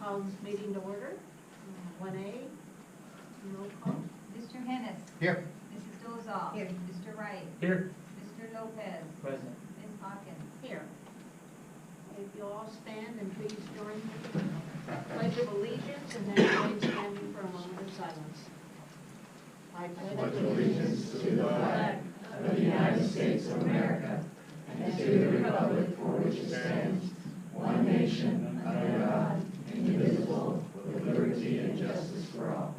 call this meeting to order. 1A, roll call. Mr. Hennis. Here. Mrs. Dolezal. Here. Mr. Wright. Here. Mr. Lopez. Present. Ms. Hawkins. Here. If you'll all stand and please join me in the Pledge of Allegiance and then join standing for a moment of silence. I pledge allegiance to the flag of the United States of America and to the republic for which it stands, one nation, under God, indivisible, with liberty and justice for all.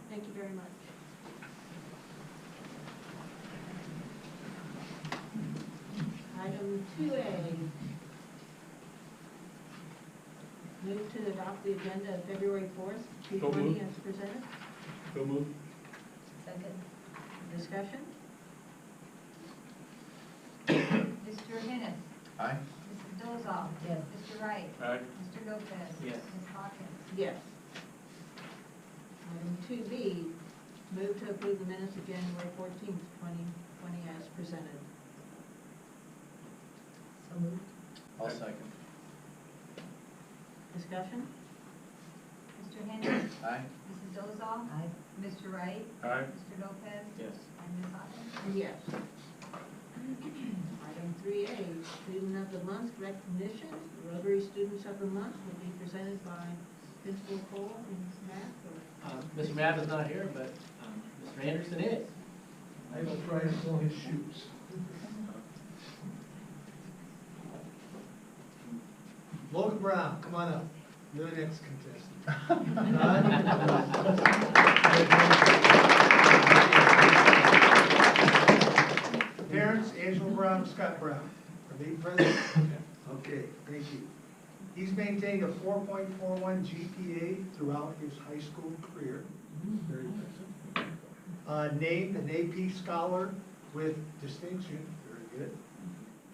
Thank you very much. Item 2A. Move to adopt the agenda of February 4th, 2020 as presented. So move. Second. Discussion? Mr. Hennis. Aye. Mrs. Dolezal. Yes. Mr. Wright. Aye. Mr. Lopez. Yes. Ms. Hawkins. Yes. Item 2B, move to approve the minutes of January 14th, 2020 as presented. So moved. I'll second. Discussion? Mr. Hennis. Aye. Mrs. Dolezal. Aye. Mr. Wright. Aye. Mr. Lopez. Yes. And Ms. Hawkins. Yes. Item 3A, Student of the Month recognition. The Rotary Students of the Month will be presented by Principal Cole and Matt. Mr. Mapp is not here, but Mr. Anderson is. I will try to fill his shoes. Logan Brown, come on up. You're the next contestant. Parents, Angela Brown, Scott Brown. Are they present? Okay, thank you. He's maintained a 4.41 GPA throughout his high school career. Very impressive. Named an AP scholar with distinction. Very good.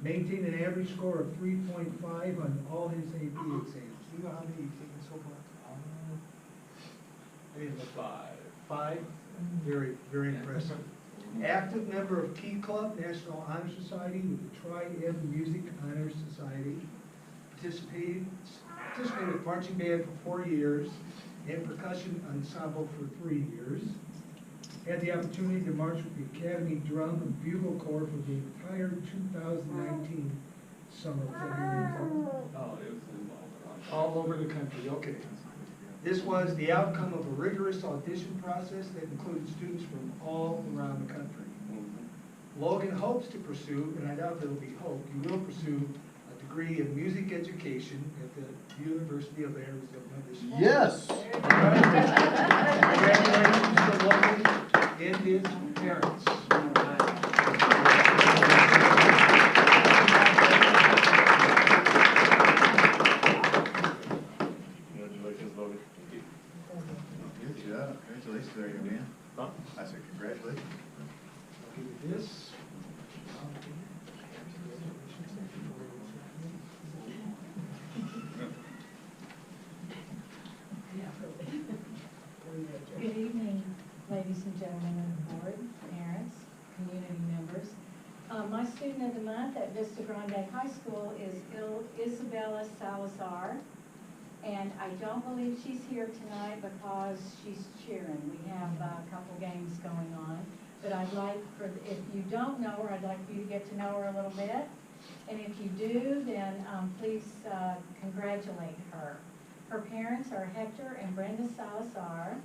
Maintained an average score of 3.5 on all his AP exams. Do you know how many you've taken so far? I mean, Five? Very, very impressive. Active member of Key Club, National Honor Society, with the Tri-Ed Music Honor Society. Participated with marching band for 4 years and percussion ensemble for 3 years. Had the opportunity to march with the Academy Drum and Bugle Corps for the entire 2019 summer. Oh, All over the country, okay. This was the outcome of a rigorous audition process that included students from all around the country. Logan hopes to pursue, and I doubt it'll be hope, he will pursue a degree in music education at the University of Arizona this year. Yes. Congratulations to Logan and his parents. Congratulations, Logan. Good job. Congratulations there, young man. I said congratulations. I'll give you this. Good evening, ladies and gentlemen of the board, parents, community members. My student of the month at Vista Grande High School is Isabella Salazar, and I don't believe she's here tonight because she's cheering. We have a couple games going on, but I'd like if you don't know her, I'd like for you to get to know her a little bit, and if you do, then please congratulate her. Her parents are Hector and Brenda Salazar,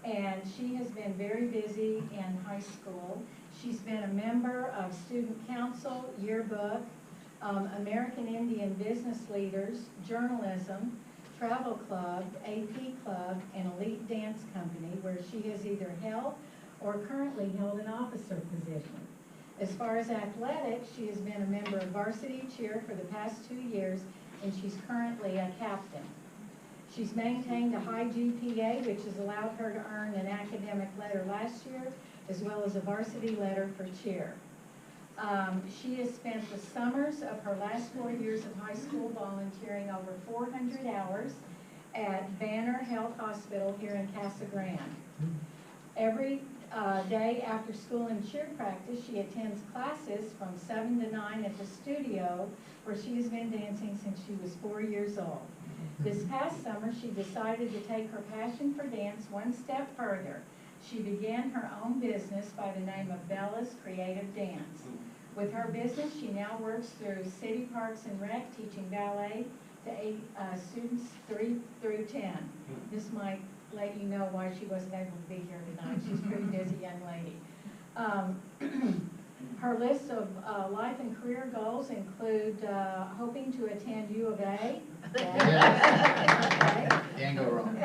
and she has been very busy in high school. She's been a member of Student Council, Yearbook, American Indian Business Leaders, Journalism, Travel Club, AP Club, and Elite Dance Company, where she has either held or currently held an officer position. As far as athletics, she has been a member of varsity cheer for the past 2 years, and she's currently a captain. She's maintained a high GPA, which has allowed her to earn an academic letter last year, as well as a varsity letter for cheer. She has spent the summers of her last 4 years of high school volunteering over 400 hours at Banner Health Hospital here in Casa Grande. Every day after school and cheer practice, she attends classes from 7 to 9 at the studio where she has been dancing since she was 4 years old. This past summer, she decided to take her passion for dance one step further. She began her own business by the name of Bella's Creative Dance. With her business, she now works through City Parks and Rec, teaching ballet to students 3 through 10. This might let you know why she wasn't able to be here tonight. She's a pretty busy young lady. Her list of life and career goals include hoping to attend U of A. Okay. Can't go wrong.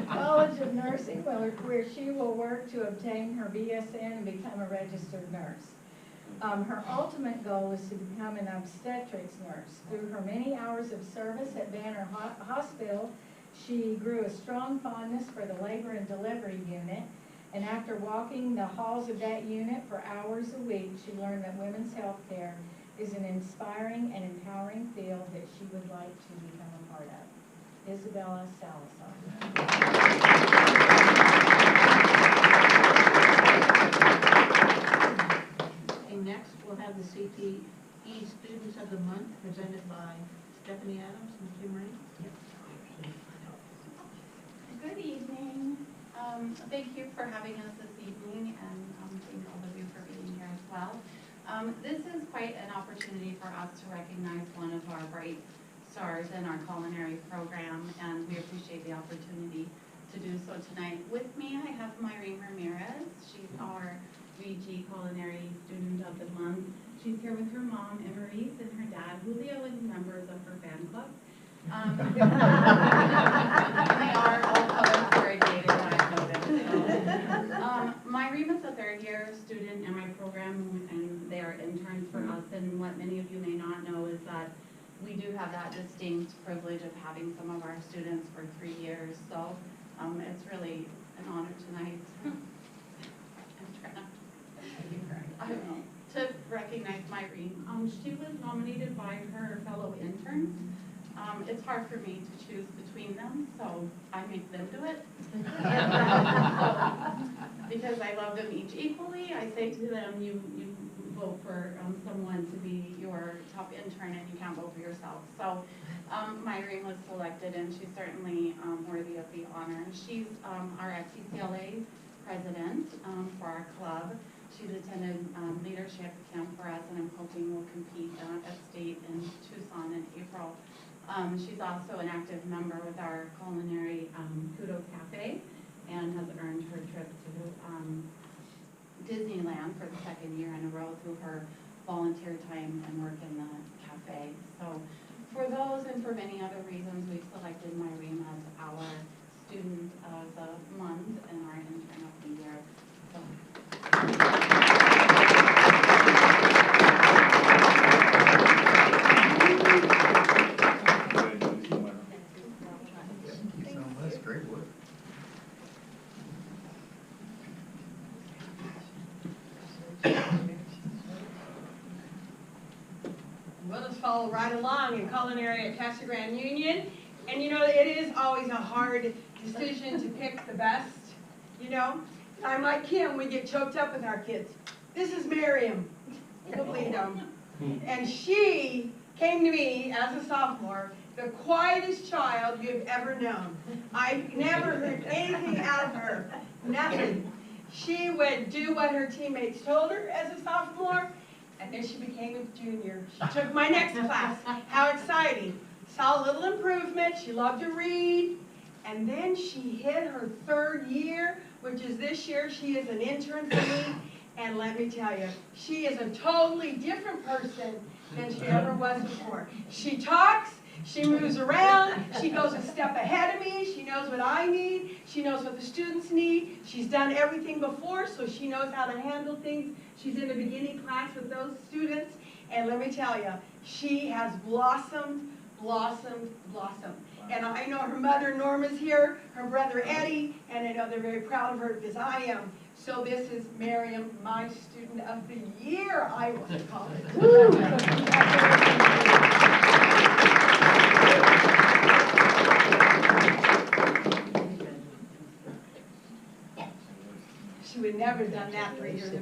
College of Nursing, where she will work to obtain her BSN and become a registered nurse. Her ultimate goal is to become an obstetrics nurse. Through her many hours of service at Banner Hospital, she grew a strong fondness for the labor and delivery unit, and after walking the halls of that unit for hours a week, she learned that women's health care is an inspiring and empowering field that she would like to become a part of. Isabella Salazar. Okay, next we'll have the CTE Students of the Month presented by Stephanie Adams and Kim Ray. Good evening. Thank you for having us this evening, and thank all of you for being here as well. This is quite an opportunity for us to recognize one of our bright stars in our culinary program, and we appreciate the opportunity to do so tonight. With me, I have Myrene Ramirez. She's our VG Culinary Student of the Month. She's here with her mom, Emerise, and her dad, Julio, and members of her fan club. They are all color coordinated, I've noticed. Myrene is a third-year student in my program, and they are interns for us. And what many of you may not know is that we do have that distinct privilege of having some of our students for 3 years. So it's really an honor tonight. I'm trying to recognize Myrene. She was nominated by her fellow interns. It's hard for me to choose between them, so I make them do it. Because I love them each equally, I say to them, you vote for someone to be your top intern and you can't vote for yourself. So Myrene was selected, and she's certainly worthy of the honor. She's our FCCLA president for our club. She's attended leadership camp for us, and I'm hoping will compete at state in Tucson in April. She's also an active member with our culinary Kudo Cafe, and has earned her trip to Disneyland for the 2nd year in a row through her volunteer time and work in the cafe. So for those and for many other reasons, we've selected Myrene as our student of the month and our intern of the year. So. That's great work. We'll just follow right along in culinary at Casa Grande Union. And you know, it is always a hard decision to pick the best, you know. I'm like Kim, we get choked up with our kids. This is Miriam, and she came to me as a sophomore, the quietest child you've ever known. I never heard anything out of her, nothing. She would do what her teammates told her as a sophomore, and then she became a junior. She took my next class. How exciting. Saw a little improvement. She loved to read. And then she hit her 3rd year, which is this year. She is an intern for me. And let me tell you, she is a totally different person than she ever was before. She talks. She moves around. She goes a step ahead of me. She knows what I need. She knows what the students need. She's done everything before, so she knows how to handle things. She's in the beginning class with those students. And let me tell you, she has blossomed, blossomed, blossomed. Wow. And I know her mother Norma's here, her brother Eddie, and I know they're very proud of her because I am. So this is Miriam, my student of the year, I will call it. She would never have done that 3 years ago.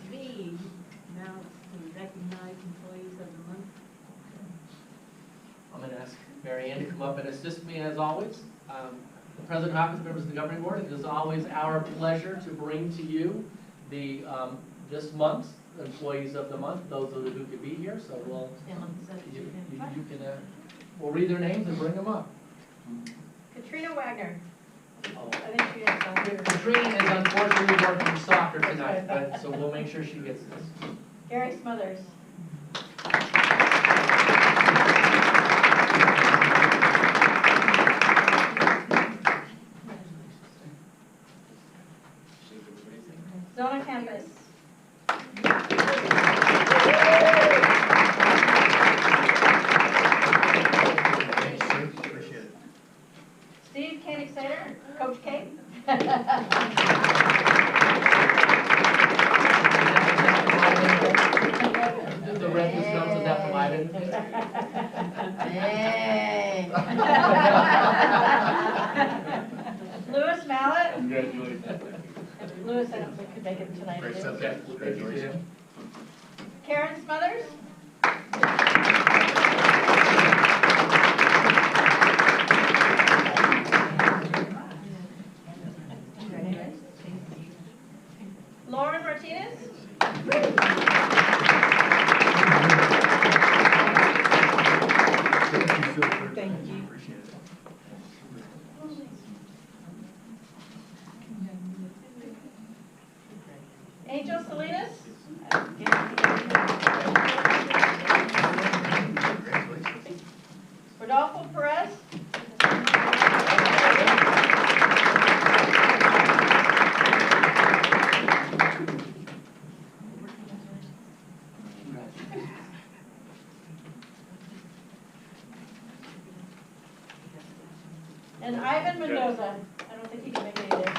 V, now it's to recognize employees of the month. I'm going to ask Mary Ann to come up and assist me as always. President Hawkins, members of the governing board, it is always our pleasure to bring to you the this month's employees of the month, those of you who could be here. So we'll we'll read their names and bring them up. Katrina Wagner. Oh. I think she is on here. Katrina is unfortunately working soccer tonight, but so we'll make sure she gets this. Gary Smothers. Zona Campus. Steve Koenigseder, Coach K. The red discounts, is that provided? Lewis Mallet. Congratulations. Lewis, I don't think could make it tonight. Great did he? subject. Congratulations. Karen Smothers. Lauren Martinez. Thank you. Appreciate it. Angel Salinas. Congratulations. Rodolfo Perez. And Ivan Mendoza. I don't think he can make it either.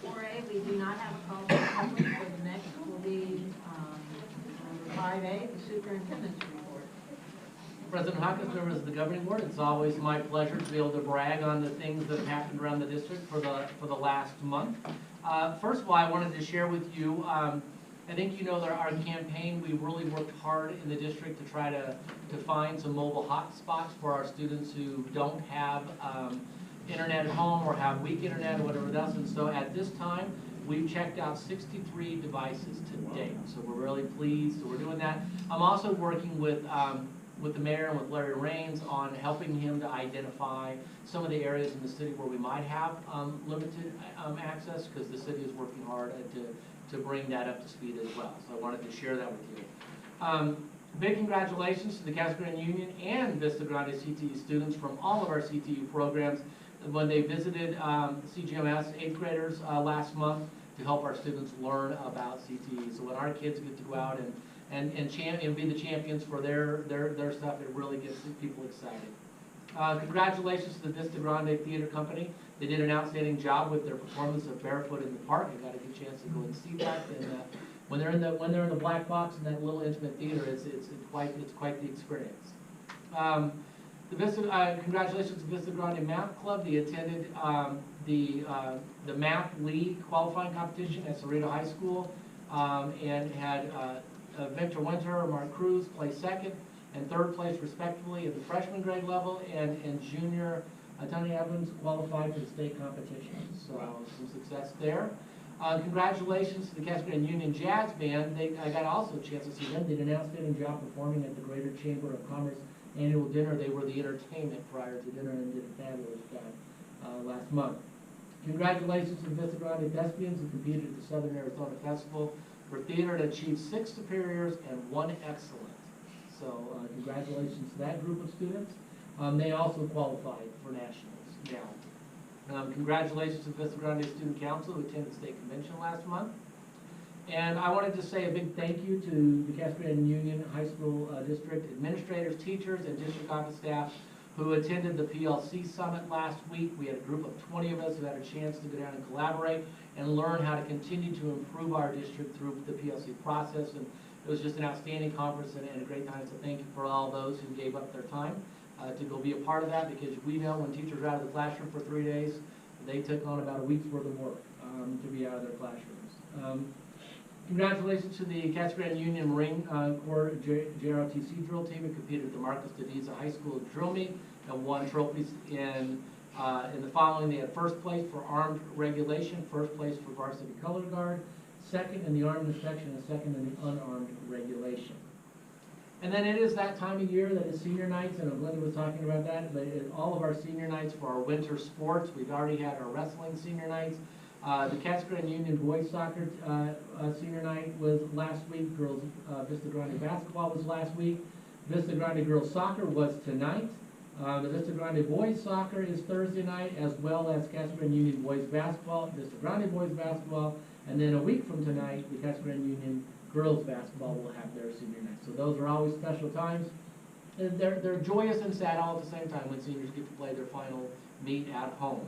For A, we do not have a call for public, so the next will be number 5A, the superintendent's report. President Hawkins, members of the governing board, it's always my pleasure to be able to brag on the things that have happened around the district for the last month. First of all, I wanted to share with you, I think you know that our campaign, we really worked hard in the district to try to find some mobile hotspots for our students who don't have internet at home or have weak internet or whatever else. And so at this time, we've checked out 63 devices to date. So we're really pleased that we're doing that. I'm also working with the mayor and with Larry Raines on helping him to identify some of the areas in the city where we might have limited access, because the city is working hard to bring that up to speed as well. So I wanted to share that with you. Big congratulations to the Casa Grande Union and Vista Grande CTE students from all of our CTE programs when they visited CGMS 8th graders last month to help our students learn about CTE. So when our kids get to go out and be the champions for their stuff, it really gets people excited. Congratulations to the Vista Grande Theater Company. They did an outstanding job with their performance of Barefoot in the Park. I got a good chance to go and see that. And when they're in the black box in that little intimate theater, it's quite the experience. Congratulations to Vista Grande Math Club. They attended the Math League qualifying competition at Cerrito High School and had Victor Winter and Mark Cruz play second and third place respectively at the freshman grade level, and junior Tony Evans qualified for the state competition. So some success there. Congratulations to the Casa Grande Union Jazz Band. I got also a chance to see them. They did an outstanding job performing at the Greater Chamber of Commerce annual dinner. They were the entertainment prior to dinner and did a fabulous job last month. Congratulations to Vista Grande Thespians who competed at the Southern Arizona Festival for Theater and achieved 6 superiors and 1 excellent. So congratulations to that group of students. They also qualified for nationals now. Congratulations to Vista Grande Student Council who attended state convention last month. And I wanted to say a big thank you to the Casa Grande Union High School District administrators, teachers, and district office staff who attended the PLC Summit last week. We had a group of 20 of us who had a chance to go down and collaborate and learn how to continue to improve our district through the PLC process. And it was just an outstanding conference and a great time, so thank you for all those who gave up their time to go be a part of that, because we know when teachers are out of the classroom for 3 days, they took on about a week's worth of work to be out of their classrooms. Congratulations to the Casa Grande Union Marine Corps JROTC drill team who competed at the Marcus Dediza High School Drill Meet and won trophies in the following. They had first place for armed regulation, first place for varsity color guard, second in the armed inspection, and second in the unarmed regulation. And then it is that time of year that is senior nights, and Linda was talking about that, but all of our senior nights for our winter sports. We've already had our wrestling senior nights. The Casa Grande Union boys soccer senior night was last week. Girls Vista Grande basketball was last week. Vista Grande girls soccer was tonight. The Vista Grande boys soccer is Thursday night, as well as Casa Grande Union boys basketball, Vista Grande boys basketball, and then a week from tonight, the Casa Grande Union girls basketball will have their senior night. So those are always special times. They're joyous and sad all at the same time when seniors get to play their final meet at home.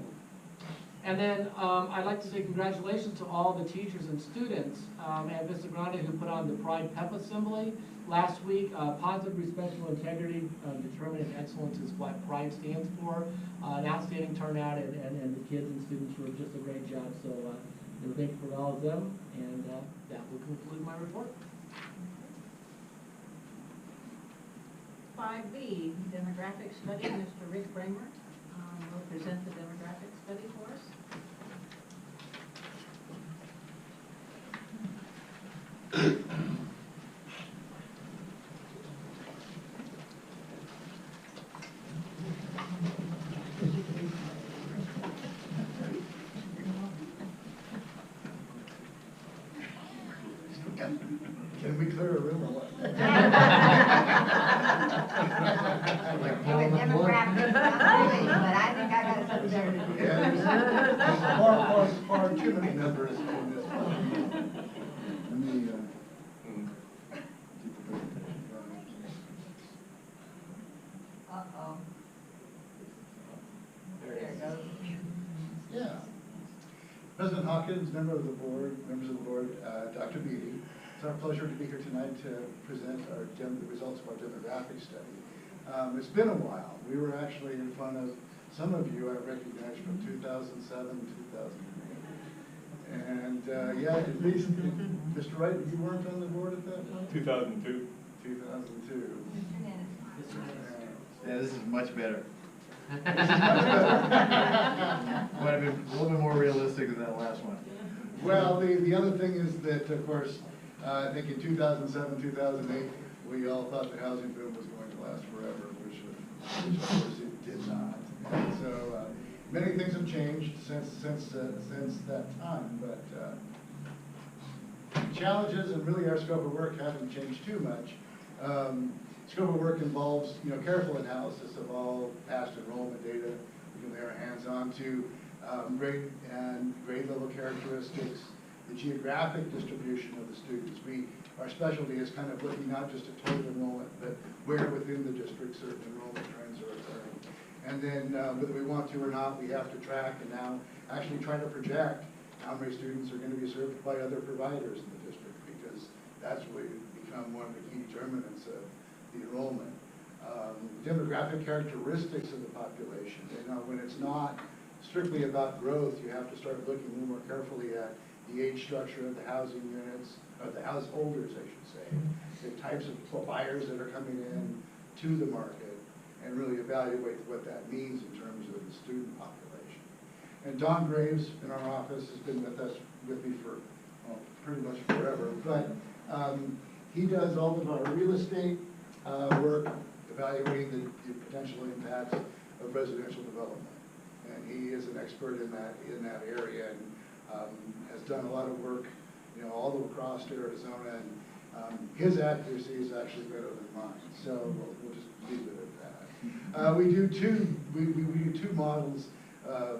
And then I'd like to say congratulations to all the teachers and students at Vista Grande who put on the Pride Pep Assembly last week. Positive, respectful integrity, determined excellence is what Pride stands for. An outstanding turnout, and the kids and students were just a great job. So thank you for all of them, and that will conclude my report. 5B, demographic study. Mr. Rick Bramer will present the demographic study for us. Can we clear a room or what? Demographics, but I think I got something better to do. Yeah, there's far too many numbers in this one. Let me, Uh-oh. There it goes. yeah. President Hawkins, members of the board, Dr. Beatty, it's our pleasure to be here tonight to present the results of our demographic study. It's been a while. We were actually in front of some of you I recognized from 2007, 2008. And yeah, at least, Mr. Wright, you weren't on the board at that time? 2002. 2002. Yeah, this is much better. This is much better. Might have been a little bit more realistic than that last one. Well, the other thing is that, of course, I think in 2007, 2008, we all thought the housing boom was going to last forever, which of course it did not. And so many things have changed since that time, but challenges and really our scope of work haven't changed too much. Scope of work involves, careful analysis of all past enrollment data we can lay our hands on to grade level characteristics, the geographic distribution of the students. Our specialty is kind of looking not just at total enrollment, but where within the district certain enrollment trends are occurring. And then whether we want to or not, we have to track and now actually try to project how many students are going to be served by other providers in the district, because that's really become one of the key determinants of the enrollment. Demographic characteristics of the population. When it's not strictly about growth, you have to start looking a little more carefully at the age structure of the housing units, or the householders, I should say, the types of buyers that are coming in to the market, and really evaluate what that means in terms of the student population. And Don Graves in our office has been with me for pretty much forever, but he does all of our real estate work, evaluating the potential impacts of residential development. and he is an expert in that area, and has done a lot of work, you know, all across Arizona, and his accuracy is actually better than mine. So we'll just leave it at that. We do two models, a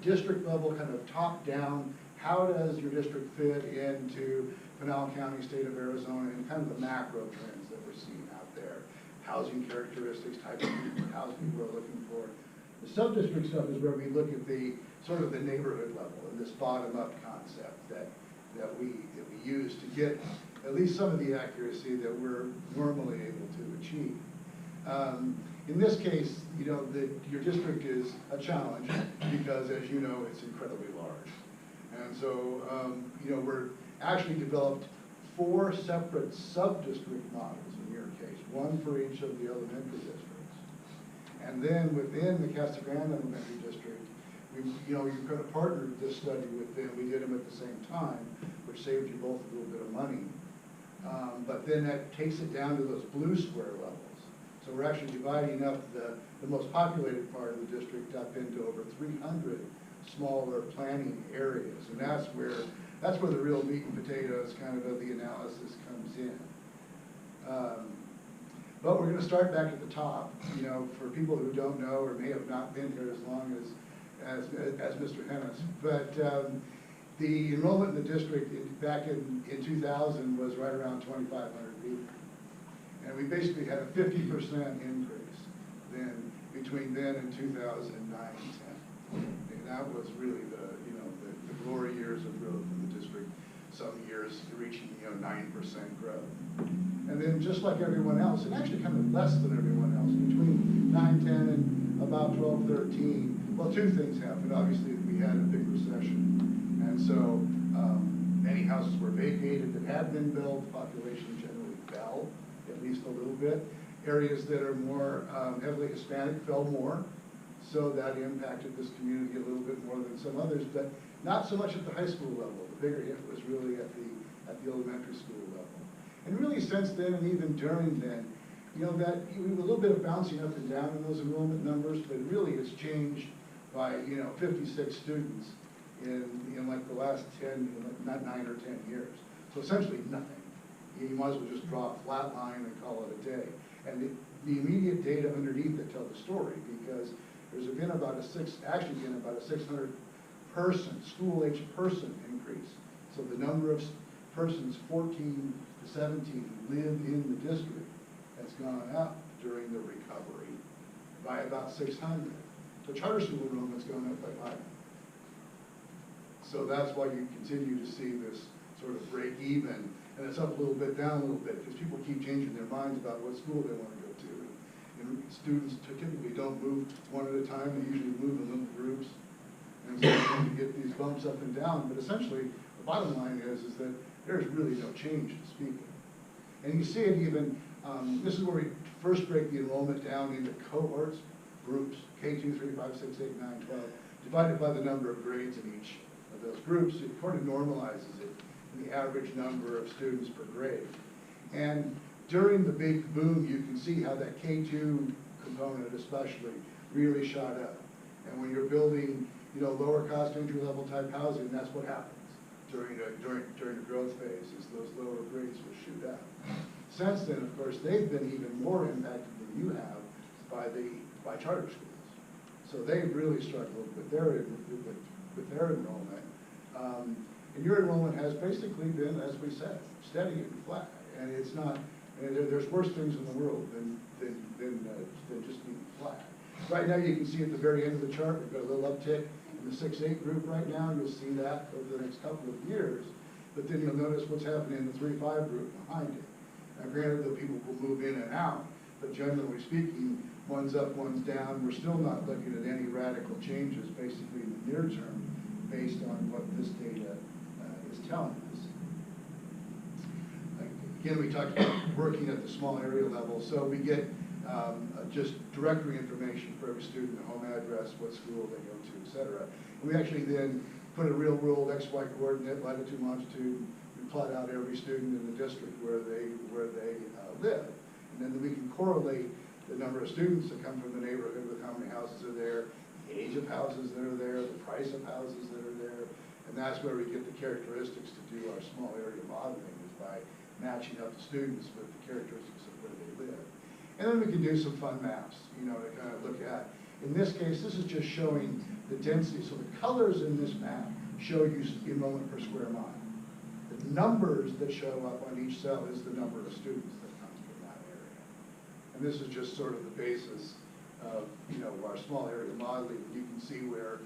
district level, kind of top down. How does your district fit into Pinal County, state of Arizona, and kind of the macro trends that we're seeing out there? Housing characteristics, type of housing people are looking for. The sub-district stuff is where we look at the sort of the neighborhood level and this bottom-up concept that we use to get at least some of the accuracy that we're normally able to achieve. In this case, you know, your district is a challenge because, as you know, it's incredibly large. And so, you know, we're actually developed 4 separate sub-district models in your case, one for each of the elementary districts. And then within the Casa Grande Elementary District, you could have partnered this study with them. We did them at the same time, which saved you both a little bit of money. But then that takes it down to those blue square levels. So we're actually dividing up the most populated part of the district up into over 300 smaller planning areas. And that's where the real meat and potatoes kind of the analysis comes in. But we're going to start back at the top. You know, for people who don't know or may have not been here as long as Mr. Hennis. But the enrollment in the district back in 2000 was right around 2,500 people. And we basically had a 50% increase between then and 2009 and 10. And that was really the glory years of growth in the district. Some years reaching 9% growth. And then just like everyone else, and actually kind of less than everyone else, between 9, 10, and about 12, 13, well, 2 things happened. Obviously, we had a big recession. And so many houses were vacated that had been built. The population generally fell, at least a little bit. Areas that are more heavily Hispanic fell more. So that impacted this community a little bit more than some others, but not so much at the high school level. The bigger hit was really at the elementary school level. And really since then, and even during then, that we were a little bit of bouncing up and down in those enrollment numbers, but really it's changed by 56 students in like the last 10, not 9 or 10 years. So essentially nothing. You might as well just draw a flat line and call it a day. And the immediate data underneath it tell the story, because there's been about a 600 person, school-age person increase. So the number of persons 14 to 17 live in the district has gone up during the recovery by about 600. The charter school enrollment's gone up by 500. So that's why you continue to see this sort of break even, and it's up a little bit, down a little bit, because people keep changing their minds about what school they want to go to. And students typically don't move one at a time, they usually move in little groups. And so you get these bumps up and down, but essentially, the bottom line is that there's really no change to speak of. And you see it even, this is where we first break the enrollment down into cohorts, groups, K2, 3, 5, 6, 8, 9, 12, divided by the number of grades in each of those groups. It sort of normalizes it in the average number of students per grade. And during the big boom, you can see how that K2 component especially really shot up. And when you're building lower cost entry level type housing, that's what happens during the growth phase, is those lower grades will shoot up. Since then, of course, they've been even more impacted than you have by charter schools. So they've really struggled with their enrollment. And your enrollment has basically been, as we said, steady and flat. And it's not, there's worse things in the world than just being flat. Right now, you can see at the very end of the chart, we've got a little uptick in the 6-8 group right now. You'll see that over the next couple of years. But then you'll notice what's happening in the 3-5 group behind it. Now, granted, the people will move in and out, but generally speaking, one's up, one's down. We're still not looking at any radical changes, basically in the near term, based on what this data is telling us. Again, we talked about working at the small area level, so we get just directory information for every student, the home address, what school they go to, et cetera. And we actually then put a real world XY coordinate, latitude, longitude. We plot out every student in the district where they live. And then we can correlate the number of students that come from the neighborhood with how many houses are there, age of houses that are there, the price of houses that are there, and that's where we get the characteristics to do our small area modeling, is by matching up the students with the characteristics of where they live. And then we can do some fun maps, you know, to kind of look at. In this case, this is just showing the density. So the colors in this map show you enrollment per square mile. The numbers that show up on each cell is the number of students that come from that area. And this is just sort of the basis of, you know, our small area modeling. You can see where,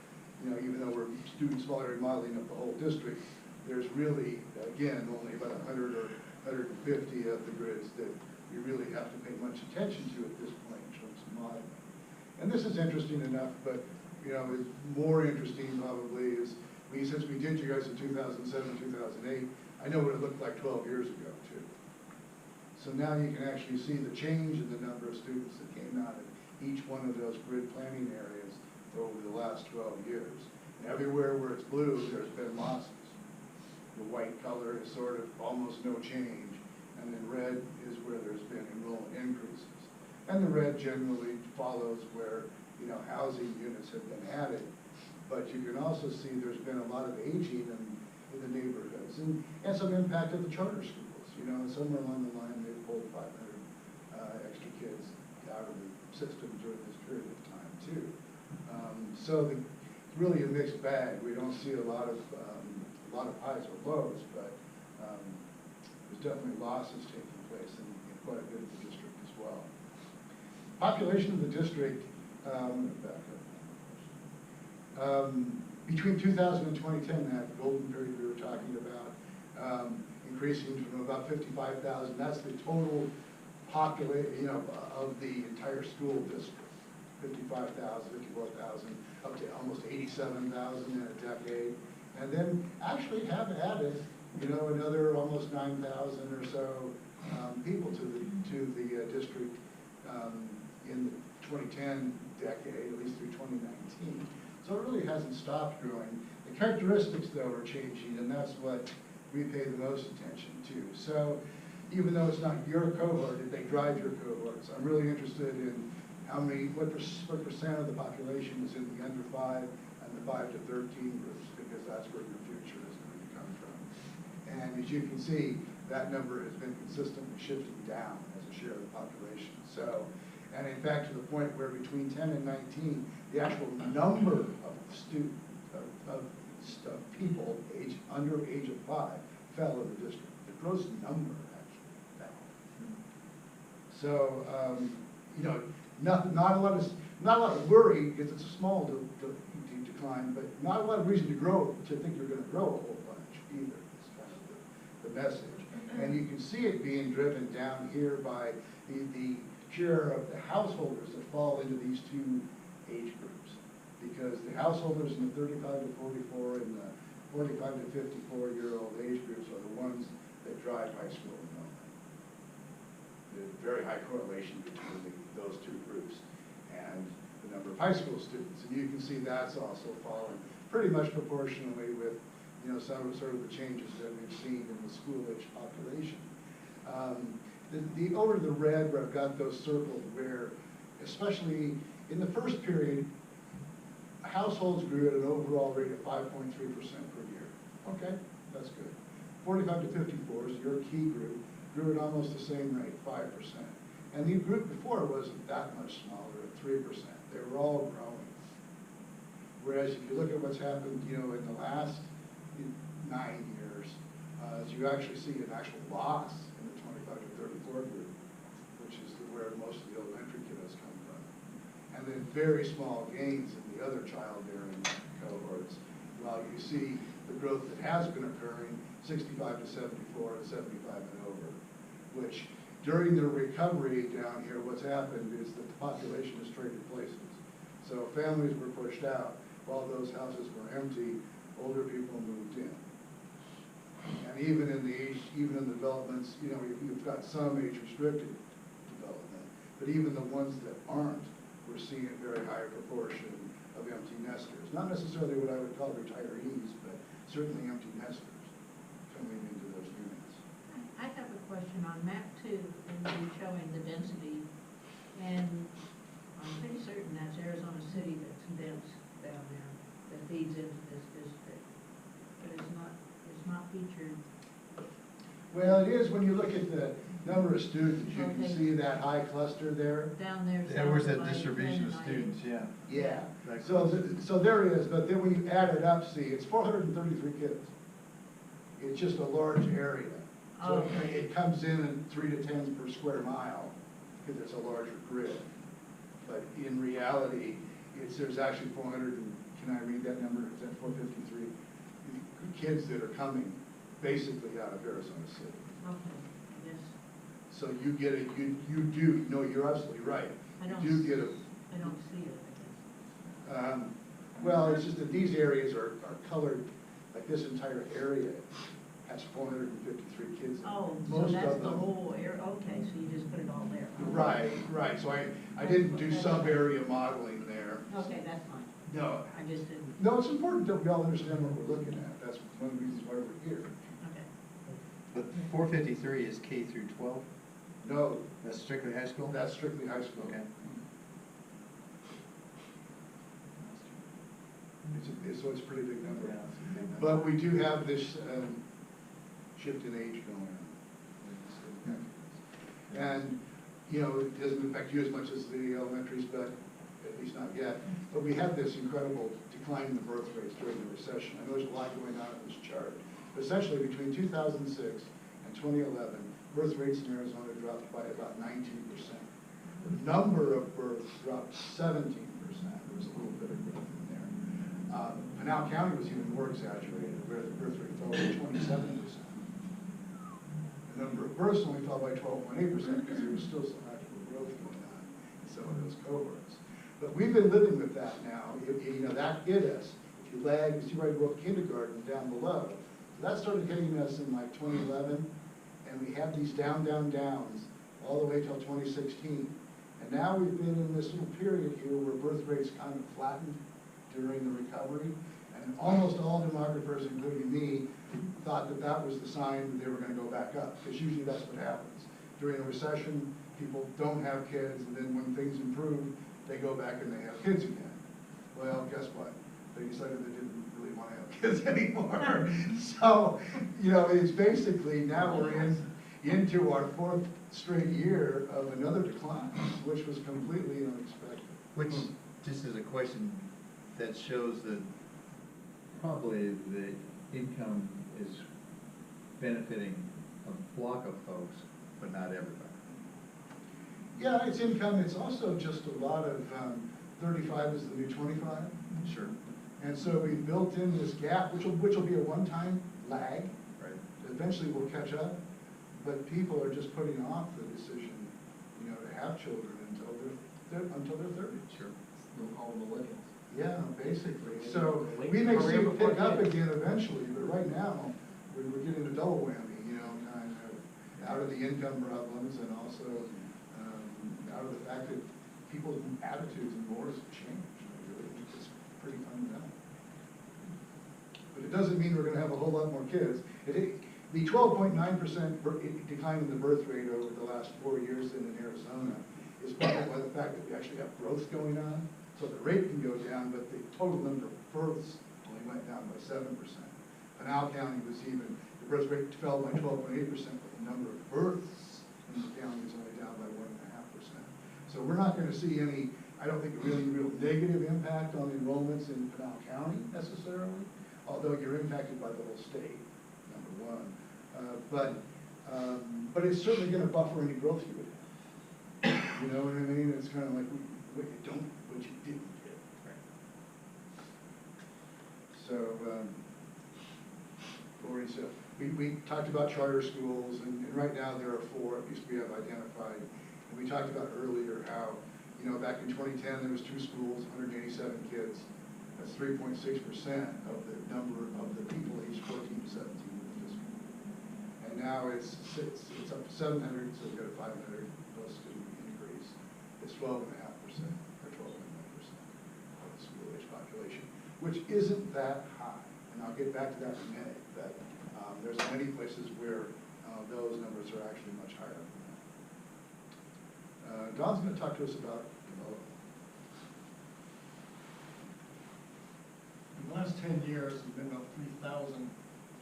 you know, even though we're doing small area modeling of the whole district, there's really, again, only about 100 or 150 of the grids that you really have to pay much attention to at this point in terms of modeling. And this is interesting enough, but, you know, it's more interesting probably is, since we did you guys in 2007, 2008, I know what it looked like 12 years ago too. So now you can actually see the change in the number of students that came out of each one of those grid planning areas over the last 12 years. And everywhere where it's blue, there's been losses. The white color is sort of almost no change, and then red is where there's been enrollment increases. And the red generally follows where, you know, housing units have been added. But you can also see there's been a lot of aging in the neighborhoods, and some impact of the charter schools. You know, somewhere along the line, they pulled 500 extra kids out of the system during this period of time too. So it's really a mixed bag. We don't see a lot of highs or lows, but there's definitely losses taking place in quite a bit of the district as well. Population of the district, between 2000 and 2010, that golden period we were talking about, increasing from about 55,000. That's the total population, you know, of the entire school district. 55,000, 54,000, up to almost 87,000 in a decade. And then actually have added, you know, another almost 9,000 or so people to the district in the 2010 decade, at least through 2019. So it really hasn't stopped growing. The characteristics, though, are changing, and that's what we pay the most attention to. So even though it's not your cohort, they drive your cohorts. I'm really interested in what percent of the population is in the under 5 and the 5 to 13 groups, because that's where your future is going to come from. And as you can see, that number has been consistently shifting down as a share of the population. So, and in fact, to the point where between 10 and 19, the actual number of people under age of 5 fell in the district. The gross number actually fell. So, you know, not a lot of worry, because it's a small decline, but not a lot of reason to think you're going to grow a whole bunch either. It's kind of the message. And you can see it being driven down here by the share of the householders that fall into these two age groups. Because the householders in the 35 to 44 and the 45 to 54-year-old age groups are the ones that drive high school enrollment. There's a very high correlation between those two groups and the number of high school students. And you can see that's also fallen pretty much proportionally with, you know, some of sort of the changes that we've seen in the school-age population. Over to the red, where I've got those circled, where especially in the first period, households grew at an overall rate of 5.3% per year. Okay, that's good. 45 to 54 is your key group, grew at almost the same rate, 5%. And the group before wasn't that much smaller at 3%. They were all growing. Whereas if you look at what's happened, you know, in the last 9 years, you actually see an actual loss in the 25 to 34 group, which is where most of the elementary kiddos come from. And then very small gains in the other childbearing cohorts, while you see the growth that has been occurring, 65 to 74 and 75 and over, which during the recovery down here, what's happened is that the population has traded places. So families were pushed out while those houses were empty, older people moved in. And even in the developments, you know, you've got some age-restricted development, but even the ones that aren't, we're seeing a very high proportion of empty nesters. Not necessarily what I would call retirees, but certainly empty nesters coming into those units. I have a question on map 2, and you're showing the density, and I'm pretty certain that's Arizona City that's dense down there that feeds into this district, but it's not featured. Well, it is when you look at the number of students, you can Okay. see that high cluster there. Down there. There was south that by distribution of 10 and students, yeah. Yeah. That So, cluster. so there it is, but then when you add it up, see, it's 433 kids. It's just a large area. So Okay. it comes in at 3 to 10 per square mile, because it's a larger grid. But in reality, there's actually 400, can I read that number? Is that 453? Kids that are coming basically out of Arizona City. Okay, yes, So you get it, you do, no, you're absolutely right. I don't You do get a, I don't see it, I guess. well, it's just that these areas are colored, like this entire area has 453 kids in it. Oh, so Most that's of the them- whole area, okay, so you just put it all there. Right, so I didn't do sub-area modeling there. Okay, that's fine, No, I just didn't, no, it's important that we all understand what we're looking at. That's one of the reasons why we're here. okay. But 453 is K through 12? No, That's strictly high school? that's strictly high school. Okay. So it's a pretty big number. Yeah, it's a big number. But we do have this shift in age going on. And, you know, it doesn't affect you as much as the elementaries, but at least not yet. But we have this incredible decline in the birth rates during the recession. I know there's a lot going on in this chart. But essentially, between 2006 and 2011, birth rates in Arizona dropped by about 19%. The number of births dropped 17%. There was a little bit of growth in there. Pinal County was even more exaggerated, where the birth rate fell by 27%. The number of births only fell by 12.8% because there was still some actual growth going on in some of those cohorts. But we've been living with that now. You know, that hit us. If you lag, you see where I wrote kindergarten down below. So that started hitting us in like 2011, and we had these downs all the way till 2016. And now we've been in this little period here where birth rates kind of flattened during the recovery. And almost all demographers, including me, thought that that was the sign that they were going to go back up, because usually that's what happens. During a recession, people don't have kids, and then when things improve, they go back and they have kids again. Well, guess what? They decided they didn't really want to have kids anymore. So, you know, it's basically now we're into our fourth straight year of another decline, which was completely unexpected. Which, just as a question, that shows that probably the income is benefiting a block of folks, but not everybody. Yeah, it's income, it's also just a lot of 35 is the new 25. Sure. And so we've built in this gap, which will be a one-time lag. Right. Eventually we'll catch up, but people are just putting off the decision, you know, to have children until they're 30. Sure. We'll call them millennials. Yeah, basically. So Wait we may for see career it before pick up kids. again eventually, but right now, we're getting a double whammy, you know, kind of out of the income problems and also out of the fact that people's attitudes and mores have changed. It's pretty fundamental. But it doesn't mean we're gonna have a whole lot more kids. The 12.9% decline in the birth rate over the last 4 years in Arizona is brought by the fact that we actually have growth going on. So the rate can go down, but the total number of births only went down by 7%. Pinal County was even, the birth rate fell by 12.8%, but the number of births in the county is only down by 1.5%. So we're not gonna see any, I don't think, really real negative impact on enrollments in Pinal County necessarily, although you're impacted by the whole state, number one. But it's certainly gonna buffer any growth you would have. You know what I mean? It's kind of like what you didn't get. So, Lori, so we talked about charter schools, and right now there are 4, at least we have identified. And we talked about earlier how, you know, back in 2010, there was 2 schools, 187 kids. That's 3.6% of the number of the people aged 14 to 17 in the district. And now it's up to 700, so we've got a 500 plus student increase. It's 12.5% or 12.1% of the school age population, which isn't that high. And I'll get back to that in a minute, but there's many places where those numbers are actually much higher than that. Don's going to talk to us about development. 10 years, there's been about 3,000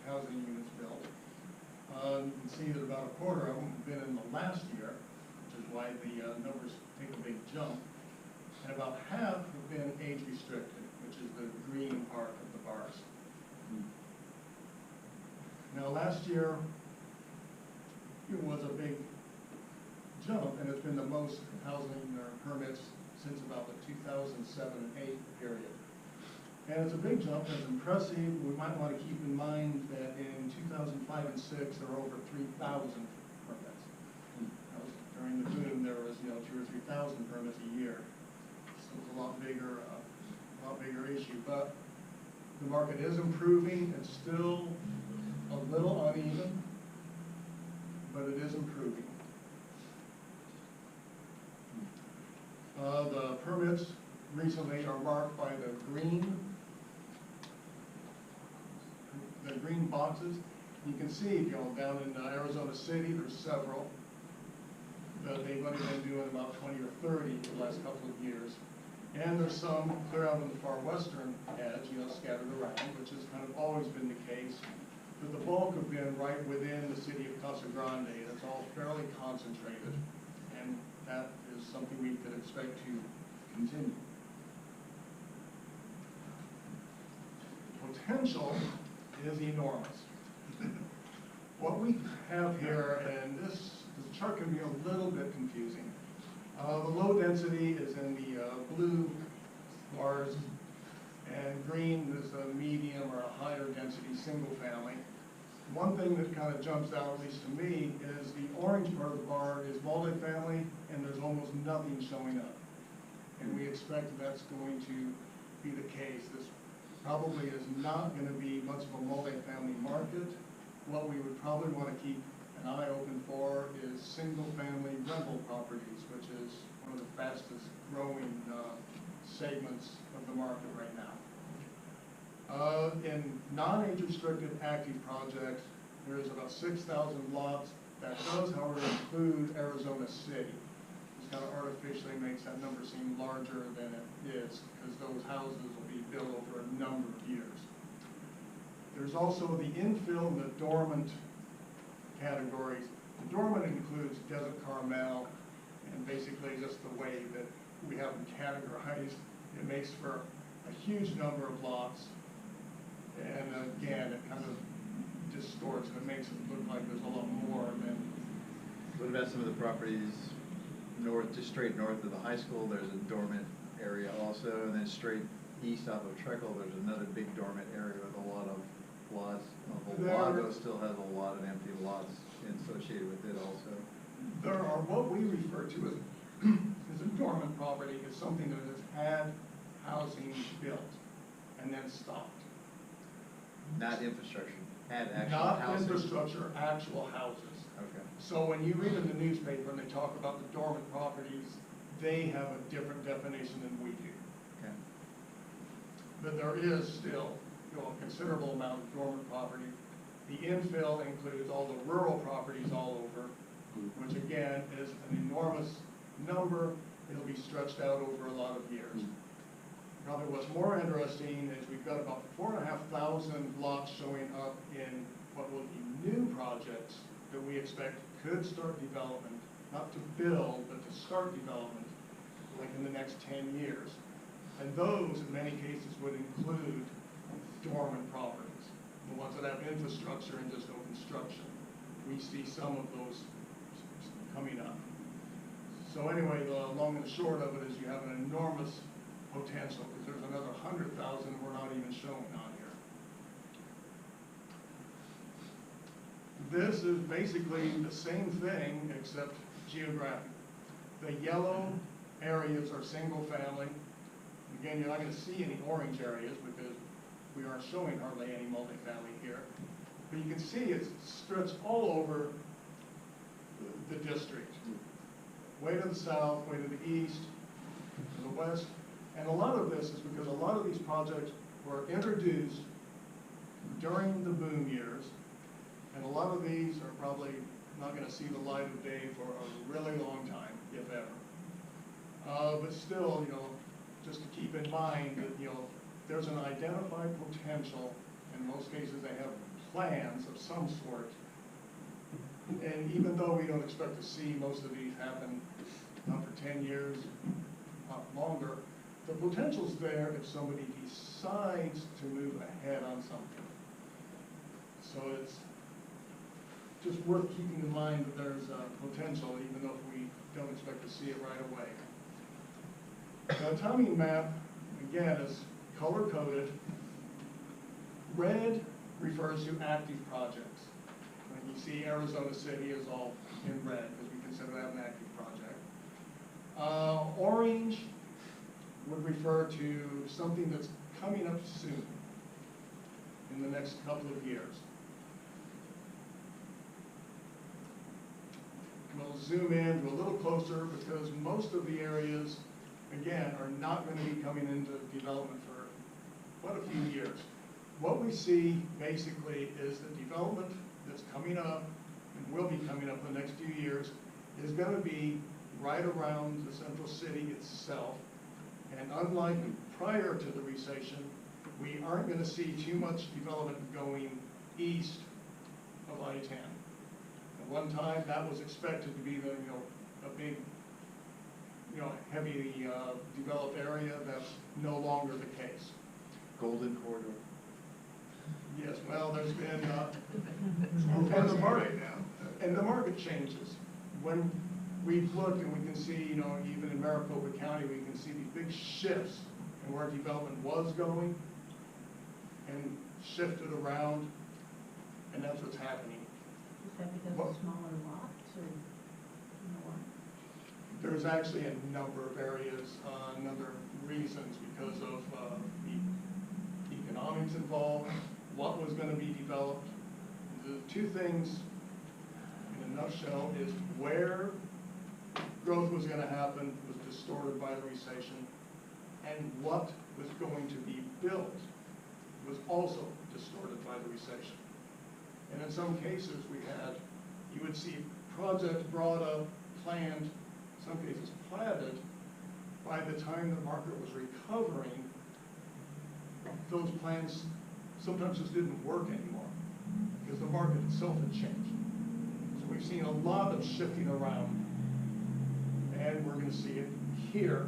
housing units built. You can see that about a quarter of them have been in the last year, which is why the numbers take a big jump. And about half have been age restricted, which is the green part of the bars. Now, last year, it was a big jump, and it's been the most housing permits since about the 2007 and 8 period. And it's a big jump, and it's impressive. We might want to keep in mind that in 2005 and 6, there were over 3,000 permits. That was during the boom, there was 2,000 or 3,000 permits a year. So it was a lot bigger issue. But the market is improving. It's still a little uneven, but it is improving. The permits recently are marked by the green boxes. You can see, down in Arizona City, there's several. But they've only been doing about 20 or 30 for the last couple of years. And there's some clear out on the far western edge, scattered around, which has kind of always been the case. But the bulk have been right within the city of Casa Grande. It's all fairly concentrated. And that is something we could expect to continue. Potential is enormous. What we have here, and this chart can be a little bit confusing. The low density is in the blue bars, and green is a medium or a higher density single family. One thing that kind of jumps out, at least to me, is the orange part of the bar is multifamily, and there's almost nothing showing up. And we expect that's going to be the case. This probably is not going to be much of a multifamily market. What we would probably want to keep an eye open for is single-family rental properties, which is one of the fastest growing segments of the market right now. In non-age restricted active projects, there's about 6,000 lots. That does, however, include Arizona City. This kind of artificially makes that number seem larger than it is, because those houses will be built over a number of years. There's also the infill and the dormant categories. The dormant includes Desert Carmel, and basically just the way that we have them categorized, it makes for a huge number of lots. And again, it kind of distorts and it makes it look like there's a lot more than. What about some of the properties north, just straight north of the high school? There's a dormant area also, and then straight east off of Treckle, there's another big dormant area with a lot of lots. Lago still has a lot of empty lots associated with it also. There are what we refer to as a dormant property is something that has had housing built and then stopped. Not infrastructure, had actual Not housing. infrastructure, actual houses. Okay. So when you read in the newspaper and they talk about the dormant properties, they have a different definition than we do. Okay. But there is still a considerable amount of dormant property. The infill includes all the rural properties all over, which again is an enormous number. It'll be stretched out over a lot of years. Probably what's more interesting is we've got about 4,500 lots showing up in what will be new projects that we expect could start development, not to build, but to start development, like in the next 10 years. And those, in many cases, would include dormant properties, the ones that have infrastructure and just no construction. We see some of those coming up. So anyway, the long and the short of it is you have an enormous potential, because there's another 100,000 we're not even showing on here. This is basically the same thing except geographic. The yellow areas are single family. Again, you're not going to see any orange areas because we aren't showing hardly any multifamily here. But you can see it's stretched all over the district. Way to the south, way to the east, to the west. And a lot of this is because a lot of these projects were introduced during the boom years, and a lot of these are probably not going to see the light of day for a really long time, if ever. But still, just to keep in mind that, there's an identified potential. In most cases, they have plans of some sort. And even though we don't expect to see most of these happen for 10 years, not longer, the potential's there if somebody decides to move ahead on something. So it's just worth keeping in mind that there's potential, even though we don't expect to see it right away. The timing map, again, is color-coded. Red refers to active projects. When you see Arizona City is all in red, because we consider that an active project. Orange would refer to something that's coming up soon, in the next couple of years. We'll zoom in to a little closer because most of the areas, again, are not going to be coming into development for quite a few years. What we see basically is the development that's coming up and will be coming up in the next few years is going to be right around the central city itself. And unlike prior to the recession, we aren't going to see too much development going east of I-10. At one time, that was expected to be the, a big, heavy developed area. That's no longer the case. Golden Corridor. Yes, well, there's been, and the market changes. When we've looked and we can see, even in Maricopa County, we can see these big shifts in where development was going and shifted around, and that's what's happening. Is that because of smaller lots, or, what? There's actually a number of areas, a number of reasons because of the economics involved, what was going to be developed. The two things, in a nutshell, is where growth was going to happen was distorted by the recession, and what was going to be built was also distorted by the recession. And in some cases, you would see projects brought up, planned, in some cases platted. By the time the market was recovering, those plans sometimes just didn't work anymore because the market itself had changed. So we've seen a lot of shifting around, and we're going to see it here.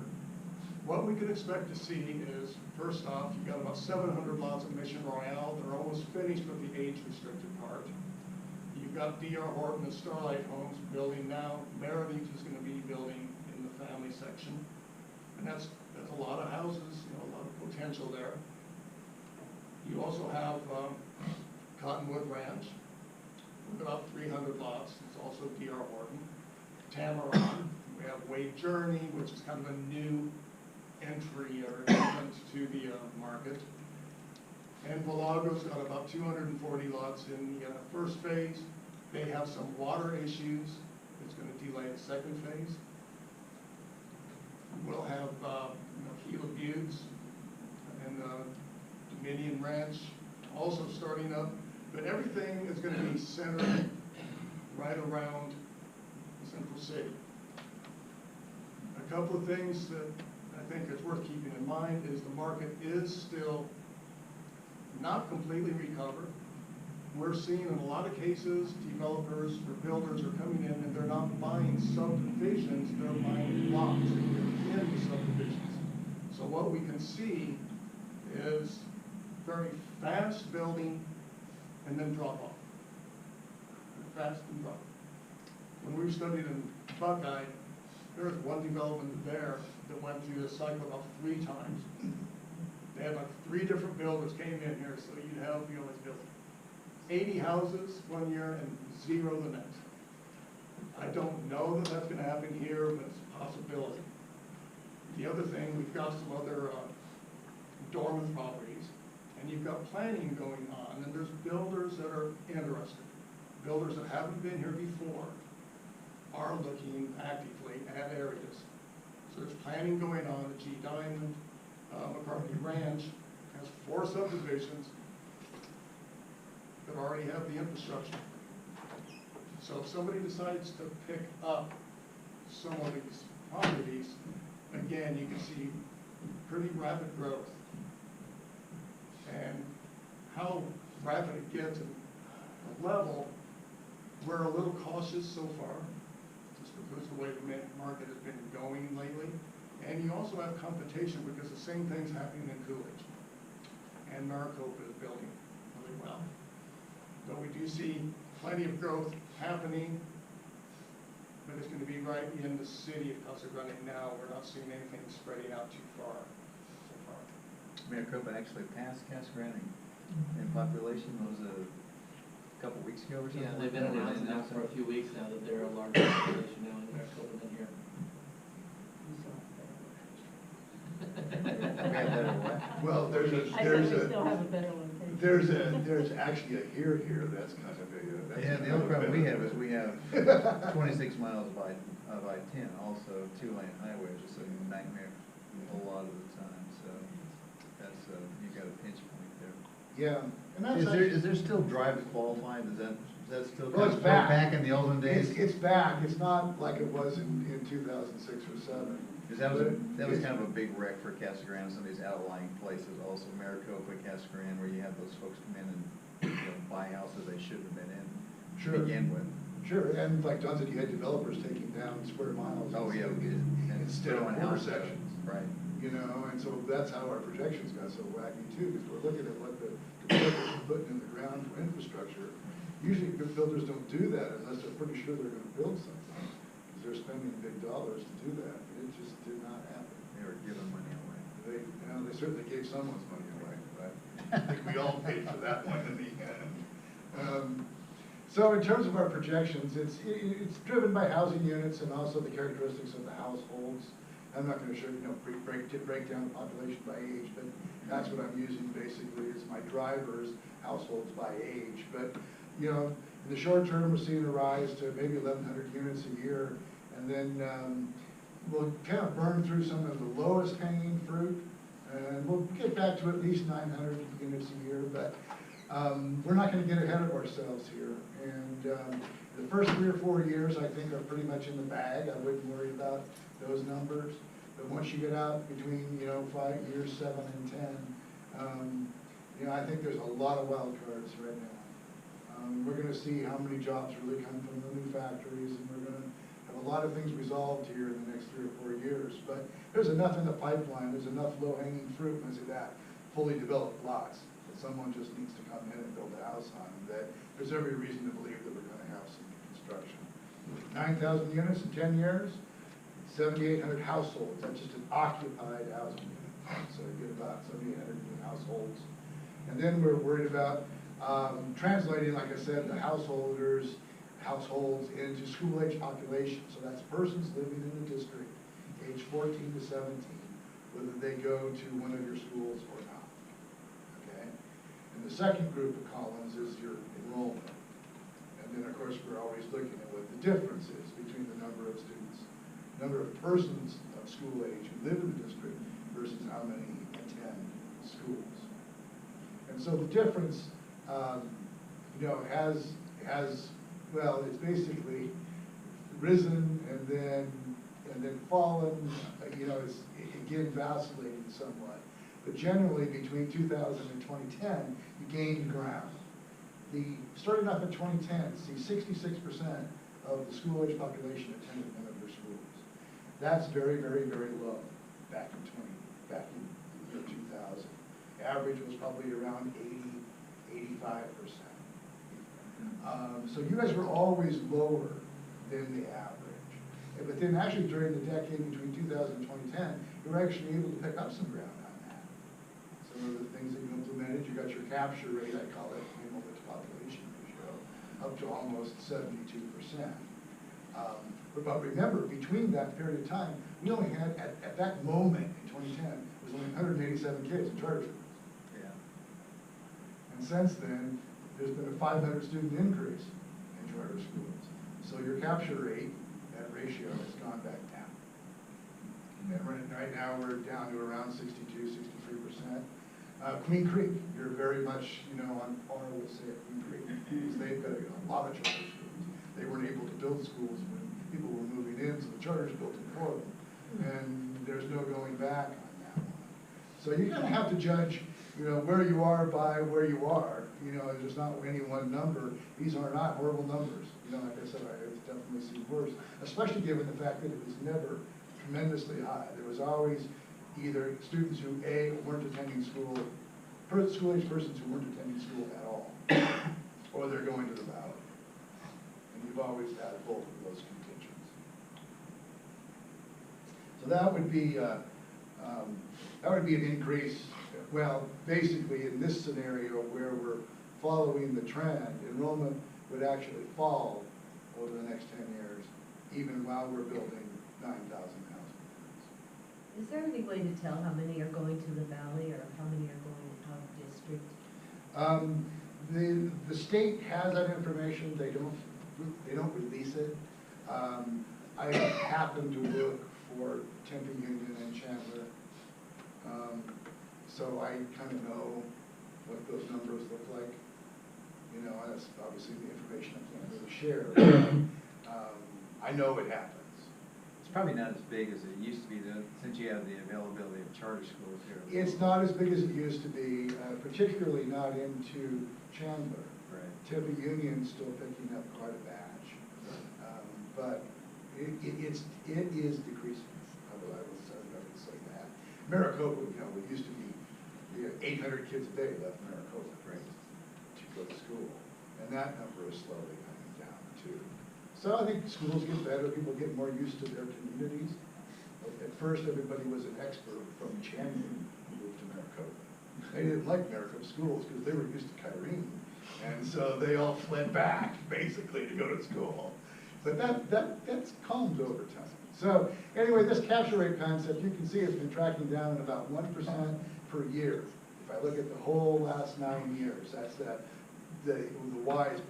What we can expect to see is, first off, you've got about 700 lots of Mission Royale. They're almost finished with the age-restricted part. You've got D.R. Horton and Starlight Homes building now. Meredith is going to be building in the family section. And that's a lot of houses, a lot of potential there. You also have Cottonwood Ranch with about 300 lots. It's also D.R. Horton. Tamaron. We have Wade Journey, which is kind of a new entry or entrance to the market. And Villago's got about 240 lots in the first phase. They have some water issues. It's going to delay the second phase. We'll have Gila Buttes and Dominion Ranch also starting up. But everything is going to be centered right around the central city. A couple of things that I think it's worth keeping in mind is the market is still not completely recovered. We're seeing in a lot of cases, developers or builders are coming in and they're not buying subdivisions, they're buying lots in the subdivisions. So what we can see is very fast building and then drop off. Fast and drop. When we studied in Buckeye, there was one development there that went through this cycle about 3 times. They had like 3 different builders came in here, so you'd have, it's built 80 houses one year and 0 the next. I don't know that that's going to happen here, but it's a possibility. The other thing, we've got some other dormant properties, and you've got planning going on, and there's builders that are interested. Builders that haven't been here before are looking actively at areas. So there's planning going on at G Diamond. McCarthy Ranch has 4 subdivisions that already have the infrastructure. So if somebody decides to pick up some of these properties, again, you can see pretty rapid growth. And how rapid it gets at the level, we're a little cautious so far, just because of the way the market has been going lately. And you also have competition because the same thing's happening in Coolidge. And Maricopa is building really well. But we do see plenty of growth happening, but it's gonna be right in the city because they're running now. We're not seeing anything spreading out too far so far. Maricopa actually passed Casa Grande in population, was a couple weeks ago or something? Yeah, they've been like that? announcing now for a few weeks now that they're a larger population now in Maricopa than here. We have better what? Well, there's I said we still have a better location. there's actually a here, that's kind of a, that's. Yeah, the only problem we have is we have 26 miles of I-10, also two-lane highways, it's a nightmare a whole lot of the time, so that's, you got a pinch point there. Yeah, and that's. Is there still drive to qualify, is that still Well, kind it's of back. back in the olden days? It's back, it's not like it was in 2006 or 7. Because that was kind of a big wreck for Casa Grande, some of these outlying places, also Maricopa, Casa Grande, where you have those folks come in and, buy houses they shouldn't have been in Sure. to begin with. Sure, and like John said, you had developers taking down square miles. Oh, yeah, Instead of throwing quarter houses up. sections. Right. You know, and so that's how our projections got so wacky too, because we're looking at what the developers are putting in the ground for infrastructure. Usually good builders don't do that unless they're pretty sure they're gonna build something, because they're spending big dollars to do that. It just did not happen. They were giving money away. They certainly gave someone's money away, but I think we all paid for that one in the end. So in terms of our projections, it's driven by housing units and also the characteristics of the households. I'm not gonna show you, break down the population by age, but that's what I'm using basically as my drivers, households by age. But, in the short term, we're seeing a rise to maybe 1,100 units a year, and then, we'll kind of burn through some of the lowest hanging fruit, and we'll get back to at least 900 units a year, but we're not going to get ahead of ourselves here. And the first 3 or 4 years, I think, are pretty much in the bag. I wouldn't worry about those numbers. But once you get out between, 5 years, 7 and 10, I think there's a lot of wild cards right now. We're going to see how many jobs really come from the new factories, and we're going to have a lot of things resolved here in the next 3 or 4 years. But there's enough in the pipeline, there's enough low-hanging fruit, and I say that, fully developed lots, that someone just needs to come in and build a house on, that there's every reason to believe that we're going to have some construction. 9,000 units in 10 years, 7,800 households, that's just an occupied housing unit. So you get about 7,800 new households. And then we're worried about translating, like I said, the households into school-age population. So that's persons living in the district, age 14 to 17, whether they go to one of your schools or not. Okay? And the second group of columns is your enrollment. And then, of course, we're always looking at what the difference is between the number of students, number of persons of school age who live in the district versus how many attend schools. And so the difference, has it's basically risen and then fallen. It's again vacillating somewhat. But generally, between 2000 and 2010, you gained ground. Starting off in 2010, see 66% of the school-age population attended one of your schools. That's very, very, very low back in the year 2000. Average was probably around 85%. So you guys were always lower than the average. But then actually during the decade between 2000 and 2010, you were actually able to pick up some ground on that. Some of the things that you implemented, you got your capture rate, I call it, enrollment to population ratio, up to almost 72%. But remember, between that period of time, we only had, at that moment in 2010, was only 187 kids in charter schools. Yeah. And since then, there's been a 500 student increase in charter schools. So your capture rate, that ratio, has gone back down. And right now, we're down to around 62, 63%. Queen Creek, you're very much, on par with, say, at Queen Creek, because they've got a lot of charter schools. They weren't able to build schools when people were moving in, so the charters built them for them. And there's no going back on that one. So you kind of have to judge, where you are by where you are. There's not any one number. These are not horrible numbers. Like I said, I've definitely seen worse, especially given the fact that it was never tremendously high. There was always either students who, A, weren't attending school, school-age persons who weren't attending school at all, or they're going to the valley. And you've always had both of those contingents. So that would be an increase. Well, basically in this scenario where we're following the trend, enrollment would actually fall over the next 10 years, even while we're building 9,000 housing units. Is there any way to tell how many are going to the valley or how many are going out of district? The state has that information. They don't release it. I happen to look for Tempe Union and Chandler. So I kind of know what those numbers look like. That's obviously the information I can't really share. I know it happens. It's probably not as big as it used to be, though, since you have the availability of charter schools here. It's not as big as it used to be, particularly not into Chandler. Right. Tempe Union's still picking up quite a batch. But it is decreasing. I would say that. Maricopa, it used to be 800 kids a day left Maricopa, right, to go to school. And that number is slowly coming down too. So I think schools get better, people get more used to their communities. At first, everybody was an expert from Chandler who moved to Maricopa. They didn't like Maricopa schools because they were used to Kyrene. And so they all fled back, basically, to go to school. But that's calmed over time. So anyway, this capture rate concept, you can see it's been tracking down at about 1% per year. If I look at the whole last 9 years, that's the Y is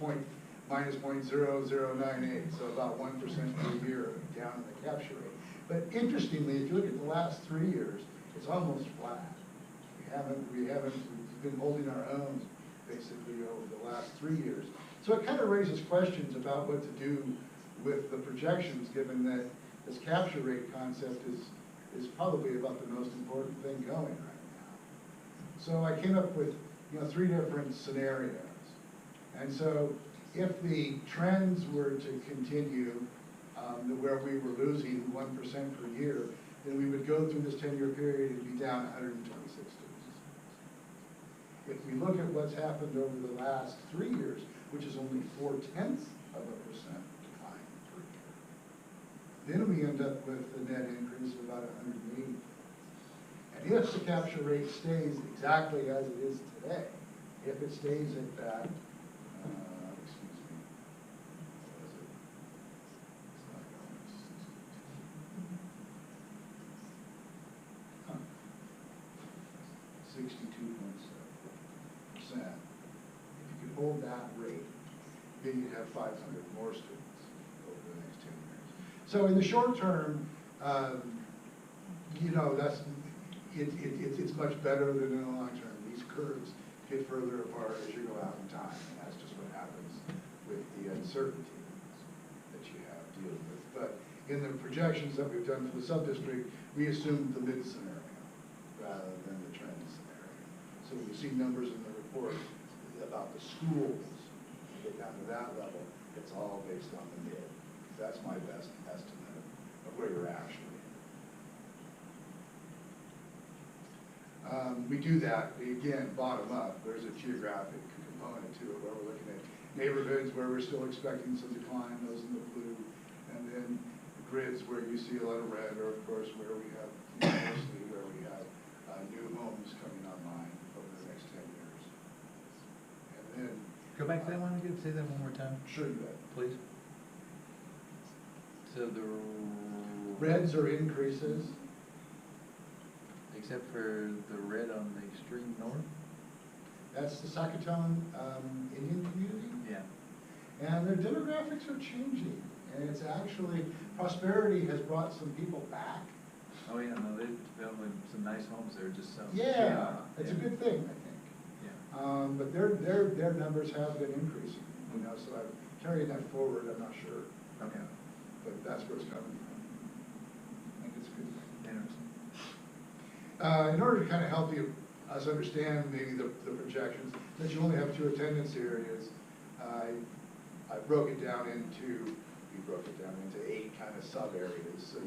minus 0.0098, so about 1% per year down in the capture rate. But interestingly, if you look at the last 3 years, it's almost flat. We've been holding our own basically over the last 3 years. So it kind of raises questions about what to do with the projections, given that this capture rate concept is probably about the most important thing going right now. So I came up with 3 different scenarios. And so if the trends were to continue, where we were losing 1% per year, then we would go through this 10-year period and be down 126 students. If we look at what's happened over the last 3 years, which is only 0.4% decline per year, then we end up with a net increase of about 180. And if the capture rate stays exactly as it is today, if it stays at that, excuse me, what was it? It's not going. 62.7%. If you could hold that rate, then you'd have 500 more students over the next 10 years. So in the short term, it's much better than in the long term. These curves get further apart as you go out in time, and that's just what happens with the uncertainty that you have dealing with. But in the projections that we've done for the sub-district, we assumed the mid scenario rather than the trend scenario. So when you see numbers in the report about the schools, you get down to that level, it's all based on the mid. That's my best estimate of where you're actually. We do that, again, bottom up. There's a geographic component to it where we're looking at neighborhoods where we're still expecting some decline, those in the blue, and then grids where you see a lot of red, or of course where we have, mostly where we have new homes coming online over the next 10 years. And then. Go back to that one again, say that one more time. Sure you bet. Please. So the Reds are increases. Except for the red on the extreme north? That's the Saskatoon Indian community. Yeah. And their demographics are changing. And it's actually, prosperity has brought some people back. Oh, yeah, no, they've developed some nice homes there, just so. Yeah, it's a good thing, I think. Yeah. But their numbers have been increasing, so I'm carrying that forward, I'm not sure. Okay. But that's where it's coming from. I think it's a good thing. Interesting. In order to kind of help us understand maybe the projections, since you only have 2 attendance areas, I broke it down into, we broke it down into 8 kind of sub-areas, so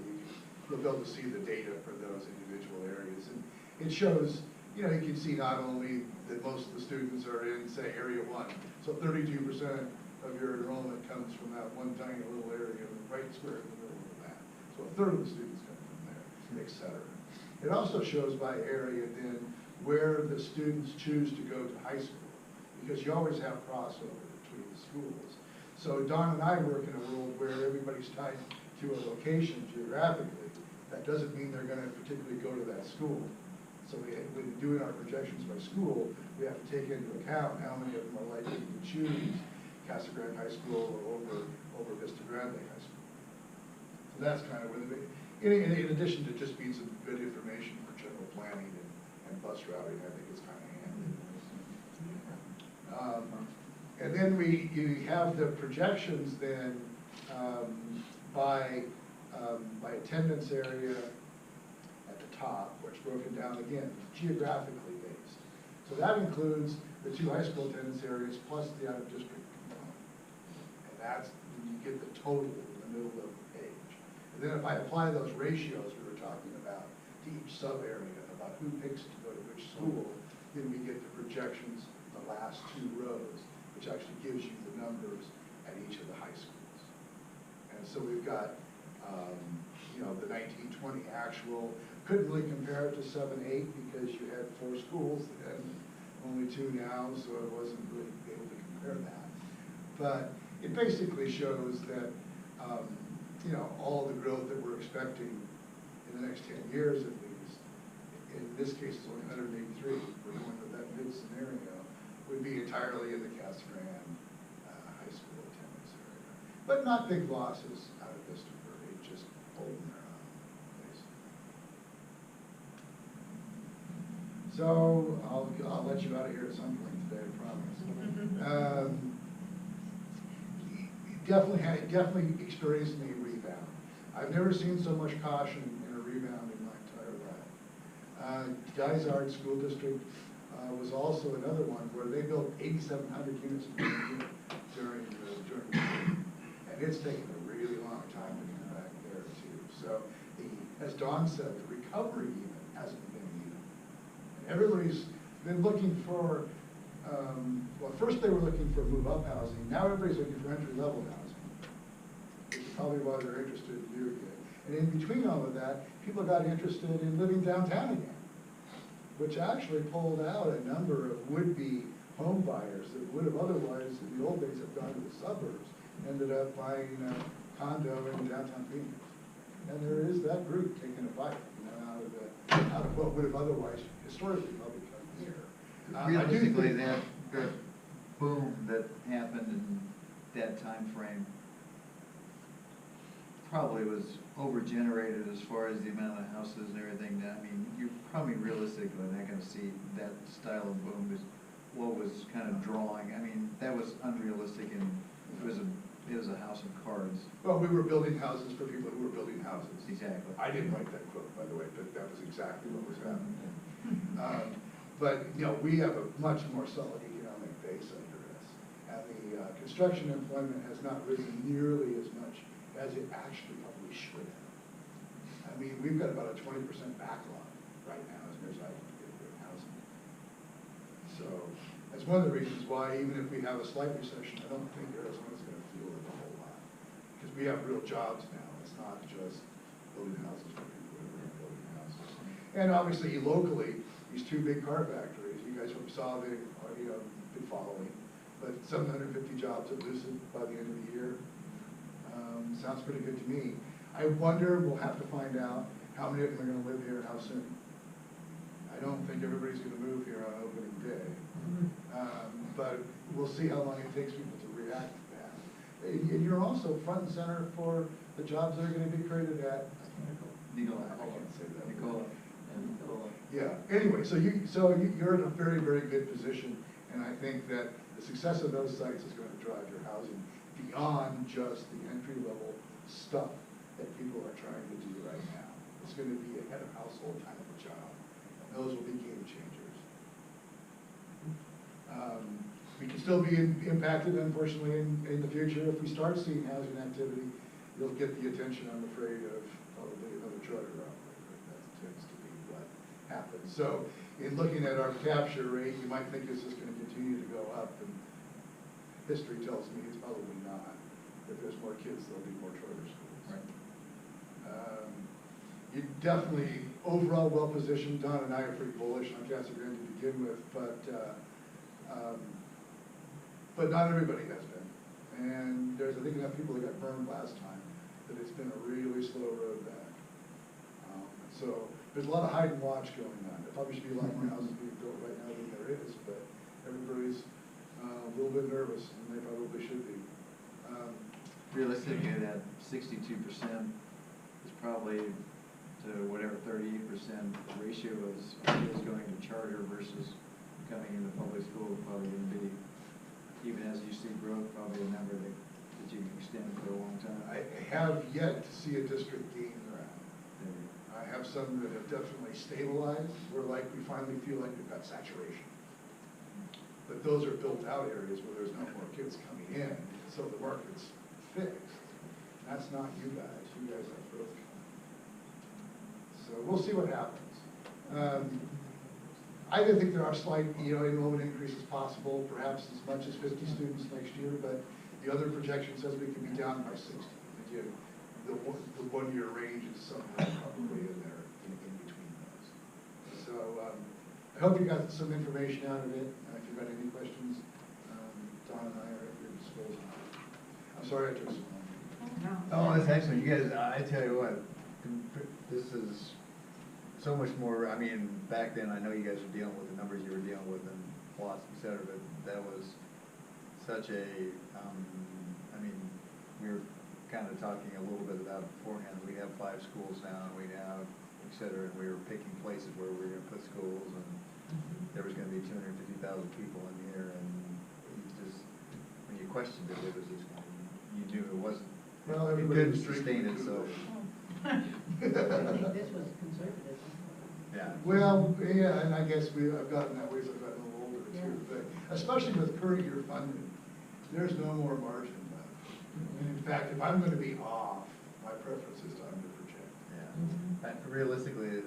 you'll be able to see the data for those individual areas. And it shows, you know, you can see not only that most of the students are in, say, Area 1, so 32% of your enrollment comes from that one tiny little area right square in the middle of that. So a third of the students come from there, et cetera. It also shows by area then where the students choose to go to high school, because you always have crossover between the schools. So Don and I work in a world where everybody's tied to a location geographically. That doesn't mean they're gonna particularly go to that school. So when doing our projections by school, we have to take into account how many of them are likely to choose Casa Grande High School or over Vista Grande High School. So that's kind of where in addition to just being some good information for general planning and bus routing, I think it's kind of handy. And then you have the projections then by attendance area at the top, which broken down again, geographically based. So that includes the 2 high school attendance areas plus the out-of-district component. And that's, you get the total in the middle of the page. And then if I apply those ratios we were talking about to each sub-area about who picks to go to which school, then we get the projections, the last 2 rows, which actually gives you the numbers at each of the high schools. And so we've got, you know, the 1920 actual, couldn't really compare it to 7-8 because you had 4 schools and only 2 now, so it wasn't really able to compare that. But it basically shows that, you know, all the growth that we're expecting in the next 10 years at least, in this case it's only 183, we're going with that mid scenario, would be entirely in the Casa Grande high school attendance area. But not big losses out of Vistaford, it's just holding their own, basically. So I'll let you out of here at some point today, I promise. Definitely experienced a rebound. I've never seen so much caution in a rebound in my entire life. Dysart School District was also another one where they built 8,700 units per year during the year. And it's taken a really long time to come back there too. So as Dawn said, the recovery even hasn't been even. And everybody's been looking for, well, first they were looking for move-up housing. Now everybody's looking for entry-level housing, which is probably why they're interested in doing it. And in between all of that, people got interested in living downtown again, which actually pulled out a number of would-be home buyers that would have otherwise, in the old days, have gone to the suburbs, ended up buying a condo in downtown Phoenix. And there is that group taking a bite, you know, out of what would have otherwise historically probably come here. Realistically, that boom that happened in that time frame probably was over-generated as far as the amount of houses and everything. I mean, you're probably realistically not going to see that style of boom is what was kind of drawing. I mean, that was unrealistic, and it was a house of cards. Well, we were building houses for people who were building houses. Exactly. I didn't write that quote, by the way, but that was exactly what was happening. But, you know, we have a much more solid economic base under us. And the construction employment has not risen nearly as much as it actually probably should have. I mean, we've got about a 20% backlog right now as near as I can get good housing. So that's one of the reasons why even if we have a slight recession, I don't think Arizona's going to feel it a whole lot. Because we have real jobs now. It's not just building houses for people who are building houses. And obviously locally, these 2 big car factories, you guys saw the, you know, been following, but 750 jobs at Lucid by the end of the year. Sounds pretty good to me. I wonder, we'll have to find out how many of them are going to live here and how soon. I don't think everybody's going to move here on opening day. But we'll see how long it takes people to react to that. And you're also front and center for the jobs that are going to be created at Nicola. I can't say that. Nicola. Yeah, anyway, so you're in a very, very good position, and I think that the success of those sites is going to drive your housing beyond just the entry-level stuff that people are trying to do right now. It's going to be a head of household kind of a job, those will be game changers. We can still be impacted, unfortunately, in the future. If we start seeing housing activity, you'll get the attention, I'm afraid, of probably another charter operator. That tends to be what happens. So in looking at our capture rate, you might think, is this going to continue to go up? And history tells me it's probably not. If there's more kids, there'll be more charter schools. Right. You're definitely overall well-positioned. Don and I are pretty bullish on Casa Grande to begin with, but not everybody has been. And there's, I think, enough people that got burned last time that it's been a really slow road back. So there's a lot of hide and watch going on. There probably should be a lot more houses being built right now than there is, but everybody's a little bit nervous, and they probably should be. Realistically, that 62% is probably to whatever 38% ratio is going to charter versus coming into public school, probably going to be, even as you see growth, probably a number that you can extend for a long time. I have yet to see a district gain ground. I have some that have definitely stabilized, where we finally feel like we've got saturation. But those are built out areas where there's no more kids coming in, so the market's fixed. That's not you guys. You guys have growth coming. So we'll see what happens. I do think there are slight, enrollment increases possible, perhaps as much as 50 students next year, but the other projection says we can be down by 60. Again, the one-year range is somewhere probably in there, in between those. So I hope you got some information out of it. If you've got any questions, Don and I are at your disposal. I'm sorry I took so long. Oh, that's excellent. You guys, I tell you what, this is so much more, I mean, back then, I know you guys were dealing with the numbers you were dealing with and plots, et cetera, but that was such a, I mean, we were kind of talking a little bit about beforehand. We have 5 schools now, and we have, et cetera, and we were picking places where we were going to put schools, and there was going to be 250,000 people in here, and you just, when you questioned it, it was just, you knew it wasn't, Well, it everybody couldn't was sustain it, so, I think this was conservative. yeah. Well, yeah, and I guess I've gotten that way as I've gotten a little older too, but especially with current year funding, there's no more margin left. And in fact, if I'm going to be off, my preference is to under-project. Yeah. Realistically,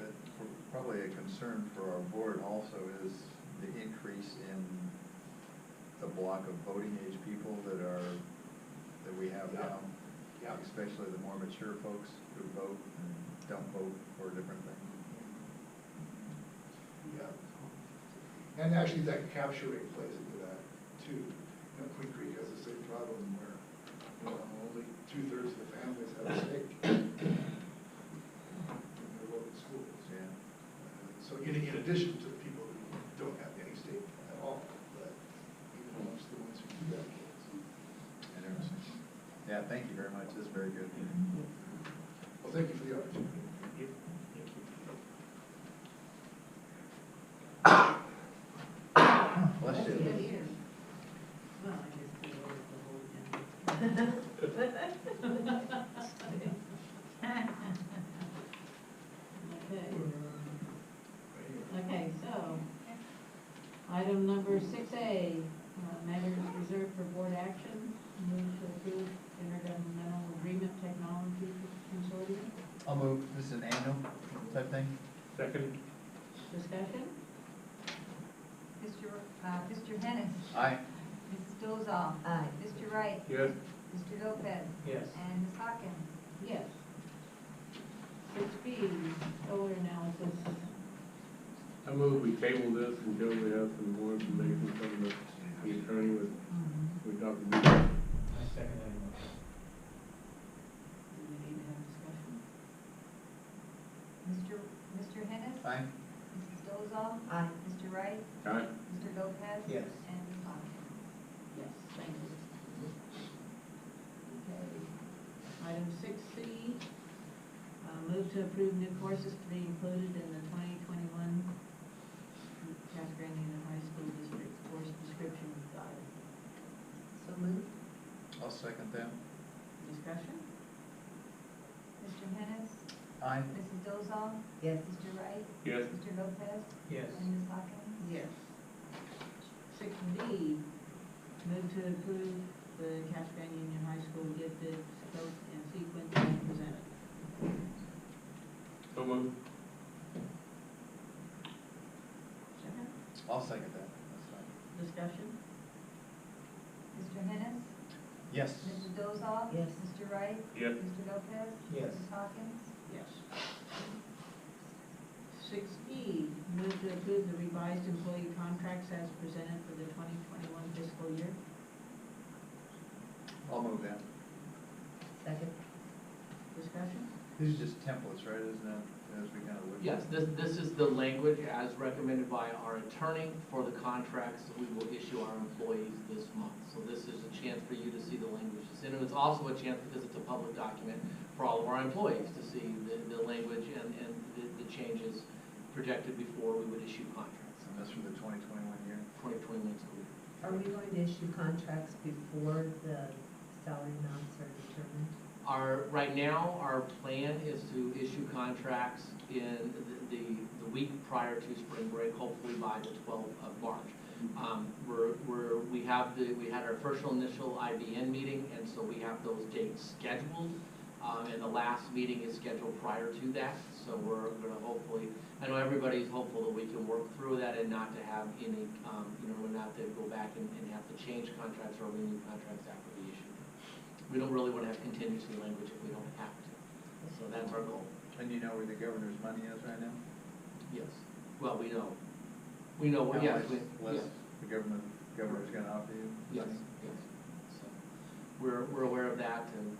probably a concern for our board also is the increase in the block of voting age people that we have now. Yeah. Especially the more mature folks who vote and don't vote for different things. Yeah. And actually, that capture rate plays into that too. Queen Creek has the same problem where only 2/3 of the families have a stake in their local schools. Yeah. So in addition to the people who don't have any stake at all, but even amongst the ones who do have kids. Interesting. Yeah, thank you very much. This is very good. Well, thank you for the opportunity. Bless you. Well, I guess the whole Okay, so, item number 6A, matters reserved for board action, move to approve intergovernmental agreement technology consortium. I'll move. This is an annual type thing? Second. Discussion? Mr. Hennis. Aye. Mrs. Dolzall. Aye. Mr. Wright. Yes. Mr. Lopez. Yes. And Ms. Hawkins. Yes. 6B, solar analysis. I move we table this until we have some more information from the attorney with, we talked about. I second that motion. Do we need to have discussion? Mr. Hennis. Aye. Mrs. Dolzall. Aye. Mr. Wright. Aye. Mr. Lopez. Yes. And Ms. Hawkins. Yes, thank you. Okay. Item 6C, move to approve new courses to be included in the 2021 Casa Grande Union High School District Course Description Guide. So moved. I'll second that. Discussion? Mr. Hennis. Aye. Mrs. Dolzall? Yes. Mr. Wright? Yes. Mr. Lopez? Yes. And Ms. Hawkins? Yes. 6D, move to approve the Casa Grande Union High School gifted scope and sequence as presented. So moved. Second, I'll second that. That's fine. discussion? Mr. Hennis? Yes. Mrs. Dolzall? Yes. Mr. Wright? Yes. Mr. Lopez? Yes. Ms. Hawkins? Yes. 6E, move to approve the revised employee contracts as presented for the 2021 fiscal year. I'll move that. Second? Discussion? These are just templates, right, isn't that, as we kind of look? Yes, this is the language as recommended by our attorney for the contracts that we will issue our employees this month. So this is a chance for you to see the language that's in it. It's also a chance, because it's a public document, for all of our employees to see the language and the changes projected before we would issue contracts. And that's for the 2021 year? 2021 school year. Are we going to issue contracts before the salary amounts are determined? Right now, our plan is to issue contracts in the week prior to spring break, hopefully by the 12th of March. We had our first initial IBN meeting, and so we have those dates scheduled. And the last meeting is scheduled prior to that, so we're gonna hopefully, I know everybody's hopeful that we can work through that and not to have any, not to go back and have to change contracts or renew contracts after we issue them. We don't really wanna have contingency language if we don't have to, so that's our goal. And you know where the governor's money is right now? Yes, well, we know, How yes, much less yes. the governor's gonna offer you? Yes, yes. So, we're aware of that, and,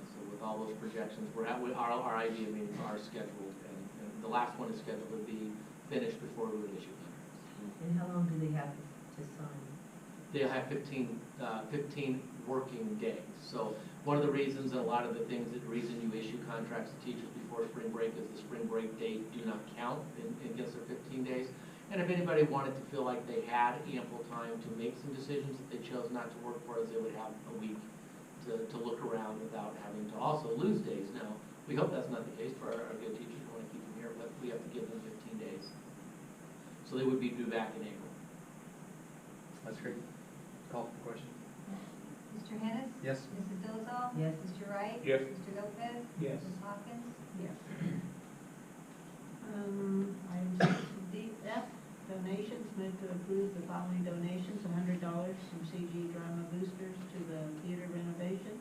so with all those projections, our idea meetings are scheduled, and the last one is scheduled to be finished before we would issue contracts. And how long do they have to sign? They'll have 15 working days. So one of the reasons, and a lot of the things, the reason you issue contracts to teachers before spring break is the spring break date do not count against their 15 days. And if anybody wanted to feel like they had ample time to make some decisions that they chose not to work for us, they would have a week to look around without having to also lose days. Now, we hope that's not the case for our good teachers who want to keep them here, but we have to give them 15 days. So they would be due back in April. That's great. Call for the question. Mr. Hennis? Yes. Mrs. Dolzall? Yes. Mr. Wright? Yes. Mr. Lopez? Yes. Ms. Hawkins? Yes. Item 6F, donations, move to approve the following donations: $100 from CG Drama Boosters to the theater renovation,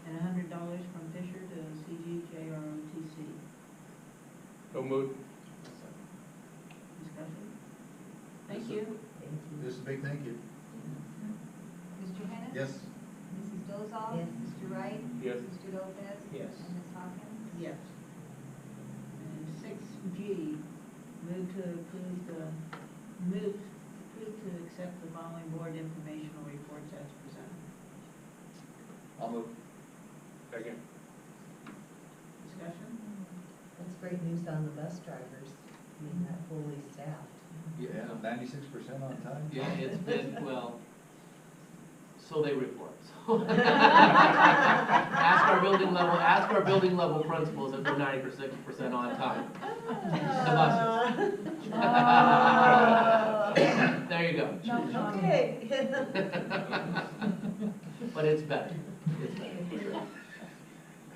and $100 from Fisher to CGJROTC. So moved. Discussion? Thank you. Thank you. This is a big thank you. Mr. Hennis? Yes. Mrs. Dolzall? Yes. Mr. Wright? Yes. Mr. Lopez? Yes. And Ms. Hawkins? Yes. And 6G, move to accept the following board informational reports as presented. I'll move. Second. Discussion? That's great news on the bus drivers, being that fully staffed. Yeah, 96% on time. Yeah, it's been, well, so they report. Ask our building level principals if they're 96% on time. The buses. There you go. Okay. But it's better. It's better.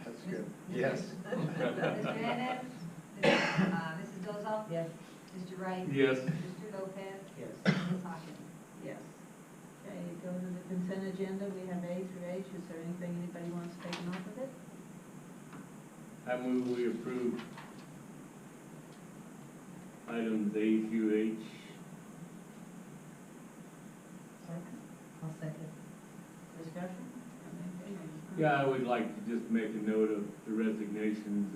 That's good. Yes. Mr. Hennis? Mrs. Dolzall? Yes. Mr. Wright? Yes. Mr. Lopez? Yes. And Ms. Hawkins? Yes. Okay, go to the consent agenda. We have A through H. Is there anything anybody wants taken off of it? I move we approve items A through H. I'll second. Discussion? Yeah, I would like to just make a note of the resignations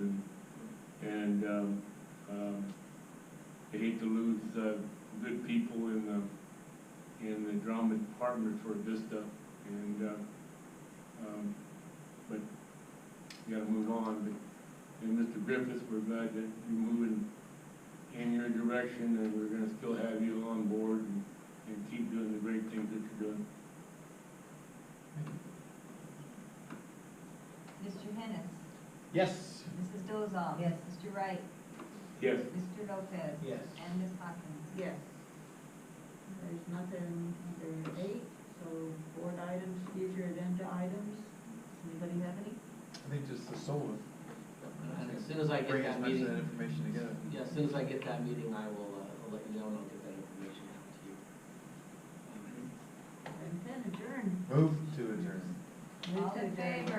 and I hate to lose good people in the drama department for Vista, but you gotta move on. But, and Mr. Griffiths, we're glad that you're moving in your direction, and we're gonna still have you on board and keep doing the great things that you're doing. Mr. Hennis? Yes. Mrs. Dozal? Yes. Mr. Wright? Yes. Mr. Lopez? Yes. And Ms. Hawkins? Yes. There's nothing under 8, so board items, future agenda items. Anybody have any? I think just the solar. And as soon as I get Bring as that much of meeting, that information together. yeah, as soon as I get that meeting, I will, I'll let you know and I'll get that information out to you. Item 10, adjourn. Move to adjourn. All in favor?